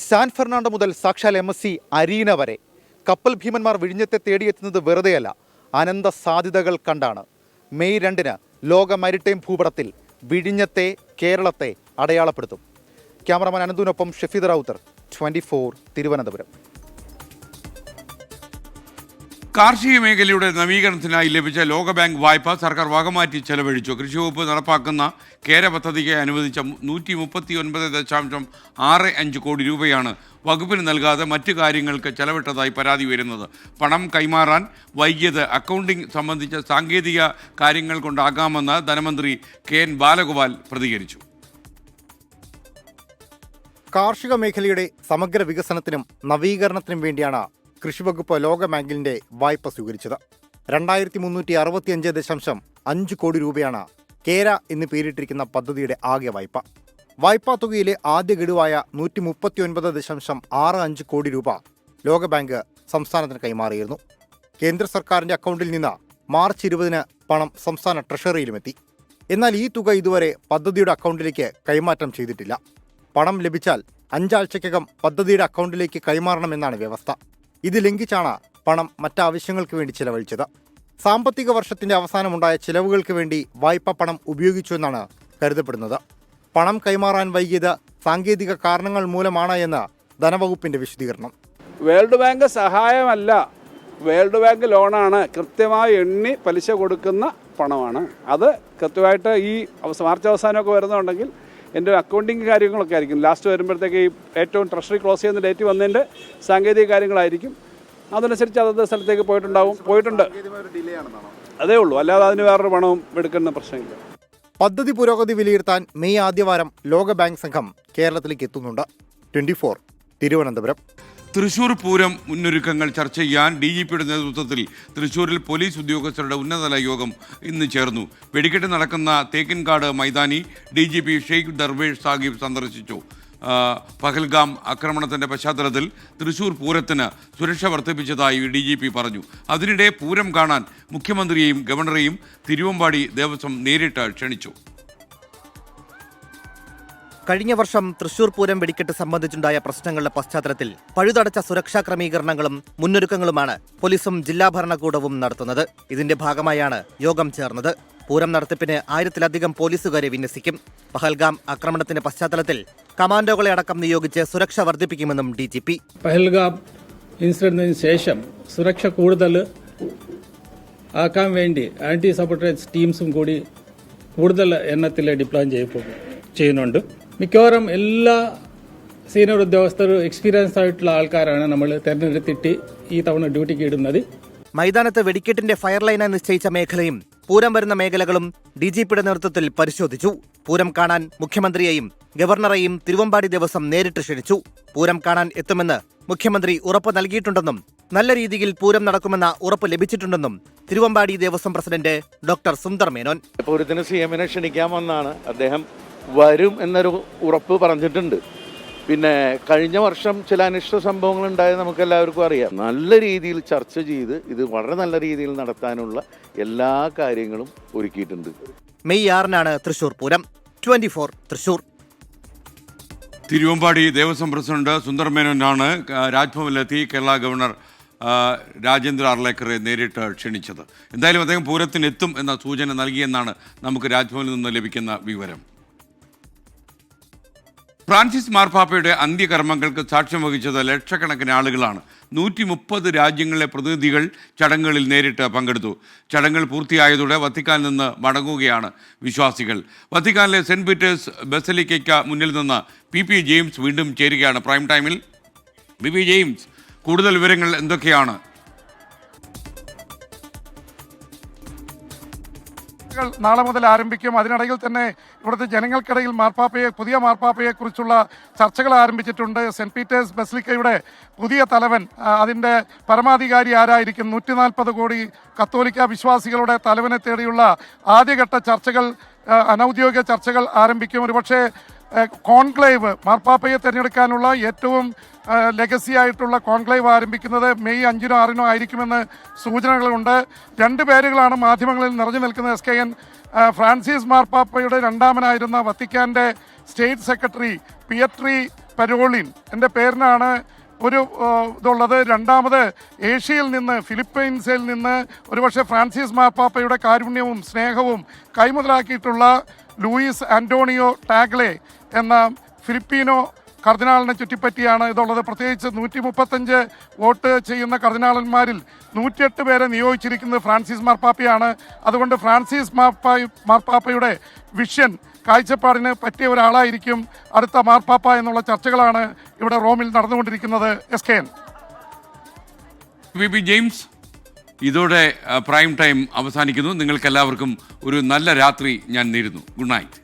S13: സാൻ ഫെർണാണ്ടോ മുതൽ സാക്ഷാൽ MSC അരീന വരെ കപ്പൽ ഭീമന്മാർ വിഴിഞ്ഞത്തെ തേടിയെത്തുന്നത് വെറുതെയല്ല, അനന്ത സാധ്യതകൾ കണ്ടാണ്. മെയ് 2-ന് ലോക മാരിടൈം ഭൂപടത്തിൽ വിഴിഞ്ഞത്തെ, കേരളത്തെ അടയാളപ്പെടുത്തും. ക്യാമറമാൻ അനന്തുവിനൊപ്പം ഷഫീദ് റൌത്തർ, 24 തിരുവനന്തപുരം.
S1: കാർഷിക മേഖലയുടെ നവീകരണത്തിനായി ലഭിച്ച ലോകബാങ്ക് വായ്പ സർക്കാർ വകമാറ്റി ചെലവഴിച്ചു. കൃഷിവകുപ്പ് നടപ്പാക്കുന്ന കേര പദ്ധതിക്ക് അനുവദിച്ച 139.65 കോടി രൂപയാണ് വകുപ്പിന് നൽകാതെ മറ്റു കാര്യങ്ങൾക്ക് ചെലവിട്ടതായി പരാതി വരുന്നത്. പണം കൈമാറാൻ വൈകിയത് അക്കൗണ്ടിംഗ് സംബന്ധിച്ച സാങ്കേതിക കാര്യങ്ങൾ കൊണ്ടാകാമെന്ന് ധനമന്ത്രി KN ബാലഗോപാൽ പ്രതികരിച്ചു.
S13: കാർഷിക മേഖലയുടെ സമഗ്ര വികസനത്തിനും നവീകരണത്തിനും വേണ്ടിയാണ് കൃഷിവകുപ്പ് ലോകബാങ്കിന്റെ വായ്പ സ്വീകരിച്ചത്. 2365.5 കോടി രൂപയാണ് കേര എന്ന് പേരിട്ടിരിക്കുന്ന പദ്ധതിയുടെ ആകെ വായ്പ. വായ്പാ തുകയിലെ ആദ്യ ഗഡുവായ 139.65 കോടി രൂപ ലോകബാങ്ക് സംസ്ഥാനത്തിന് കൈമാറിയിരുന്നു. കേന്ദ്ര സർക്കാരിന്റെ അക്കൗണ്ടിൽ നിന്ന് മാർച്ച് 20-ന് പണം സംസ്ഥാന ട്രഷറിയിലുമെത്തി. എന്നാൽ ഈ തുക ഇതുവരെ പദ്ധതിയുടെ അക്കൗണ്ടിലേക്ക് കൈമാറ്റം ചെയ്തിട്ടില്ല. പണം ലഭിച്ചാൽ 5 ആഴ്ചയ്ക്കകം പദ്ധതിയുടെ അക്കൗണ്ടിലേക്ക് കൈമാറണമെന്നാണ് വ്യവസ്ഥ. ഇത് ലംഘിച്ചാണ് പണം മറ്റാവശ്യങ്ങൾക്ക് വേണ്ടി ചെലവഴിച്ചത്. സാമ്പത്തിക വർഷത്തിന്റെ അവസാനമുണ്ടായ ചിലവുകൾക്ക് വേണ്ടി വായ്പ പണം ഉപയോഗിച്ചു എന്നാണ് കരുതപ്പെടുന്നത്. പണം കൈമാറാൻ വൈകിയത് സാങ്കേതിക കാരണങ്ങൾ മൂലമാണ് എന്ന് ധനവകുപ്പിന്റെ വിശദീകരണം.
S14: വേൾഡ് ബാങ്ക് സഹായമല്ല, വേൾഡ് ബാങ്ക് ലോണാണ്. കൃത്യമായി എണ്ണി പലിശ കൊടുക്കുന്ന പണമാണ്. അത് കൃത്യമായിട്ട് ഈ മാർച്ച് അവസാനമൊക്കെ വരുന്നുണ്ടെങ്കിൽ എൻ്റെ അക്കൗണ്ടിങ് കാര്യങ്ങളൊക്കെ ആയിരിക്കും. ലാസ്റ്റ് വരുമ്പോഴത്തേക്ക് ഈ ഏറ്റവും ട്രഷറി ക്ലോസ് ചെയ്യുന്ന ഡേറ്റ് വന്നതിൻ്റെ സാങ്കേതിക കാര്യങ്ങളായിരിക്കും. അതനുസരിച്ച് അതത് സ്ഥലത്തേക്ക് പോയിട്ടുണ്ട്. അതേ ഉള്ളൂ, അല്ലാതെ അതിന് വേറൊരു പണവും എടുക്കുന്ന പ്രശ്നമില്ല.
S13: പദ്ധതി പുരോഗതി വിലയിരുത്താൻ മെയ് ആദ്യവാരം ലോകബാങ്ക് സംഘം കേരളത്തിലേക്ക് എത്തുന്നുണ്ട്. 24 തിരുവനന്തപുരം.
S1: തൃശൂർ പൂരം മുന്നൊരുക്കങ്ങൾ ചർച്ച ചെയ്യാൻ DGPയുടെ നേതൃത്വത്തിൽ തൃശൂരിൽ പോലീസ് ഉദ്യോഗസ്ഥരുടെ ഉന്നതതല യോഗം ഇന്ന് ചേർന്നു. വെടിക്കെട്ട് നടക്കുന്ന തേക്കിൻകാട് മൈതാനി DGP ഷെയ്ഖ് ദർവേഷ് സാഹിബ് സന്ദർശിച്ചു. പഹൽഗാം ആക്രമണത്തിൻ്റെ പശ്ചാത്തലത്തിൽ തൃശൂർ പൂരത്തിന് സുരക്ഷ വർദ്ധിപ്പിച്ചതായി DGP പറഞ്ഞു. അതിനിടെ പൂരം കാണാൻ മുഖ്യമന്ത്രിയെയും ഗവർണറെയും തിരുവമ്പാടി ദേവസ്വം നേരിട്ട് ക്ഷണിച്ചു.
S15: കഴിഞ്ഞ വർഷം തൃശൂർ പൂരം വെടിക്കെട്ട് സംബന്ധിച്ചുണ്ടായ പ്രശ്നങ്ങളുടെ പശ്ചാത്തലത്തിൽ പഴുതടച്ച സുരക്ഷാ ക്രമീകരണങ്ങളും മുന്നൊരുക്കങ്ങളുമാണ് പോലീസും ജില്ലാ ഭരണകൂടവും നടത്തുന്നത്. ഇതിന്റെ ഭാഗമായാണ് യോഗം ചേർന്നത്. പൂരം നടത്തിപ്പിന് 1000-ലധികം പോലീസുകാരെ വിന്യസിക്കും. പഹൽഗാം ആക്രമണത്തിന്റെ പശ്ചാത്തലത്തിൽ കമാൻഡോകളെ അടക്കം നിയോഗിച്ച് സുരക്ഷ വർദ്ധിപ്പിക്കുമെന്നും DGP.
S16: പഹൽഗാം ഇൻസിഡന്റിന് ശേഷം സുരക്ഷ കൂടുതൽ ആക്കാൻ വേണ്ടി ആന്റി സബോട്ടേജ് ടീംസും കൂടി കൂടുതൽ എണ്ണത്തിൽ ഡിപ്ലോയ് ചെയ്യുന്നുണ്ട്. മിക്കവാറും എല്ലാ സീനിയർ ഉദ്യോഗസ്ഥരും എക്സ്പീരിയൻസ് ആയിട്ടുള്ള ആൾക്കാരാണ് നമ്മൾ തെരഞ്ഞെടുത്തിട്ട് ഈ തവണ ഡ്യൂട്ടിക്ക് ഇടുന്നത്.
S15: മൈതാനത്ത് വെടിക്കെട്ടിന്റെ ഫയർ ലൈനായി നിശ്ചയിച്ച മേഖലയും പൂരം വരുന്ന മേഖലകളും DGPയുടെ നേതൃത്വത്തിൽ പരിശോധിച്ചു. പൂരം കാണാൻ മുഖ്യമന്ത്രിയെയും ഗവർണറെയും തിരുവമ്പാടി ദേവസ്വം നേരിട്ട് ക്ഷണിച്ചു. പൂരം കാണാൻ എത്തുമെന്ന് മുഖ്യമന്ത്രി ഉറപ്പ് നൽകിയിട്ടുണ്ടെന്നും നല്ല രീതിയിൽ പൂരം നടക്കുമെന്ന ഉറപ്പ് ലഭിച്ചിട്ടുണ്ടെന്നും തിരുവമ്പാടി ദേവസ്വം പ്രസിഡന്റ് ഡോക്ടർ സുന്ദർ മേനോൻ.
S17: പൂരത്തിന് CM-നെ ക്ഷണിക്കാമെന്നാണ്, അദ്ദേഹം വരും എന്നൊരു ഉറപ്പ് പറഞ്ഞിട്ടുണ്ട്. പിന്നെ കഴിഞ്ഞ വർഷം ചില അനിഷ്ട സംഭവങ്ങൾ ഉണ്ടായത് നമുക്കെല്ലാവർക്കും അറിയാം. നല്ല രീതിയിൽ ചർച്ച ചെയ്ത് ഇത് വളരെ നല്ല രീതിയിൽ നടത്താനുള്ള എല്ലാ കാര്യങ്ങളും ഒരുക്കിയിട്ടുണ്ട്.
S15: മെയ് 6-നാണ് തൃശൂർ പൂരം. 24 തൃശൂർ.
S1: തിരുവമ്പാടി ദേവസ്വം പ്രസിഡന്റ് സുന്ദർ മേനോനാണ് രാജ്ഭവനിലെത്തി കേരള ഗവർണർ രാജേന്ദ്ര അർലേക്കറെ നേരിട്ട് ക്ഷണിച്ചത്. എന്തായാലും അദ്ദേഹം പൂരത്തിനെത്തും എന്ന സൂചന നൽകിയെന്നാണ് നമുക്ക് രാജ്ഭവനിൽ നിന്ന് ലഭിക്കുന്ന വിവരം. ഫ്രാൻസിസ് മാർപ്പാപ്പയുടെ അന്ത്യകർമ്മങ്ങൾക്ക് സാക്ഷ്യം വഹിച്ചത് ലക്ഷക്കണക്കിന് ആളുകളാണ്. 130 രാജ്യങ്ങളിലെ പ്രതിനിധികൾ ചടങ്ങുകളിൽ നേരിട്ട് പങ്കെടുത്തു. ചടങ്ങുകൾ പൂർത്തിയായതോടെ വത്തിക്കാനിൽ നിന്ന് മടങ്ങുകയാണ് വിശ്വാസികൾ. വത്തിക്കാനിലെ സെന്റ് പീറ്റേഴ്സ് ബസലിക്കയ്ക്ക് മുന്നിൽ നിന്ന് പി ജെയിംസ് വീണ്ടും ചേരുകയാണ് പ്രൈം ടൈമിൽ. പി ജെയിംസ്, കൂടുതൽ വിവരങ്ങൾ എന്തൊക്കെയാണ്?
S4: നാളെ മുതൽ ആരംഭിക്കും. അതിനിടയിൽ തന്നെ ഇവിടുത്തെ ജനങ്ങൾക്കിടയിൽ പുതിയ മാർപ്പാപ്പയെ കുറിച്ചുള്ള ചർച്ചകൾ ആരംഭിച്ചിട്ടുണ്ട്. സെന്റ് പീറ്റേഴ്സ് ബസിലിക്കയുടെ പുതിയ തലവൻ, അതിൻ്റെ പരമാധികാരി ആരായിരിക്കും? 140 കോടി കത്തോലിക്ക വിശ്വാസികളുടെ തലവനെ തേടിയുള്ള ആദ്യഘട്ട ചർച്ചകൾ, അനൗദ്യോഗിക ചർച്ചകൾ ആരംഭിക്കും. ഒരുപക്ഷെ കോൺക്ലേവ്, മാർപ്പാപ്പയെ തിരഞ്ഞെടുക്കാനുള്ള ഏറ്റവും ലെഗസി ആയിട്ടുള്ള കോൺക്ലേവ് ആരംഭിക്കുന്നത് മെയ് 5-നോ 6-നോ ആയിരിക്കുമെന്ന് സൂചനകളുണ്ട്. 2 പേരുകളാണ് മാധ്യമങ്ങളിൽ നിറഞ്ഞു നിൽക്കുന്നത്. SKN ഫ്രാൻസിസ് മാർപ്പാപ്പയുടെ രണ്ടാമനായിരുന്ന വത്തിക്കാൻ്റെ സ്റ്റേറ്റ് സെക്രട്ടറി പിയട്രി പരോളിൻ എൻ്റെ പേരിനാണ് ഒരു ഇതുള്ളത്. രണ്ടാമത് ഏഷ്യയിൽ നിന്ന്, ഫിലിപ്പൈൻസിൽ നിന്ന് ഒരുപക്ഷെ ഫ്രാൻസിസ് മാർപ്പാപ്പയുടെ കാരുണ്യവും സ്നേഹവും കൈമുതലാക്കിയിട്ടുള്ള ലൂയിസ് ആന്റോണിയോ ടാഗ്ലെ എന്ന ഫിലിപ്പീനോ കർദിനാളിനെ ചുറ്റിപ്പറ്റിയാണ് ഇതുള്ളത്. പ്രത്യേകിച്ച് 135 വോട്ട് ചെയ്യുന്ന കർദിനാളന്മാരിൽ 108 പേരെ നിയോഗിച്ചിരിക്കുന്നത് ഫ്രാൻസിസ് മാർപ്പാപ്പയാണ്. അതുകൊണ്ട് ഫ്രാൻസിസ് മാർപ്പാപ്പയുടെ വിഷൻ, കാഴ്ചപ്പാടിന് പറ്റിയ ഒരാളായിരിക്കും അടുത്ത മാർപ്പാപ്പ എന്നുള്ള ചർച്ചകളാണ് ഇവിടെ റോമിൽ നടന്നുകൊണ്ടിരിക്കുന്നത്. SKN.
S1: പി ജെയിംസ്, ഇതോടെ പ്രൈം ടൈം അവസാനിക്കുന്നു. നിങ്ങൾക്കെല്ലാവർക്കും ഒരു നല്ല രാത്രി ഞാൻ നേരുന്നു. Good night.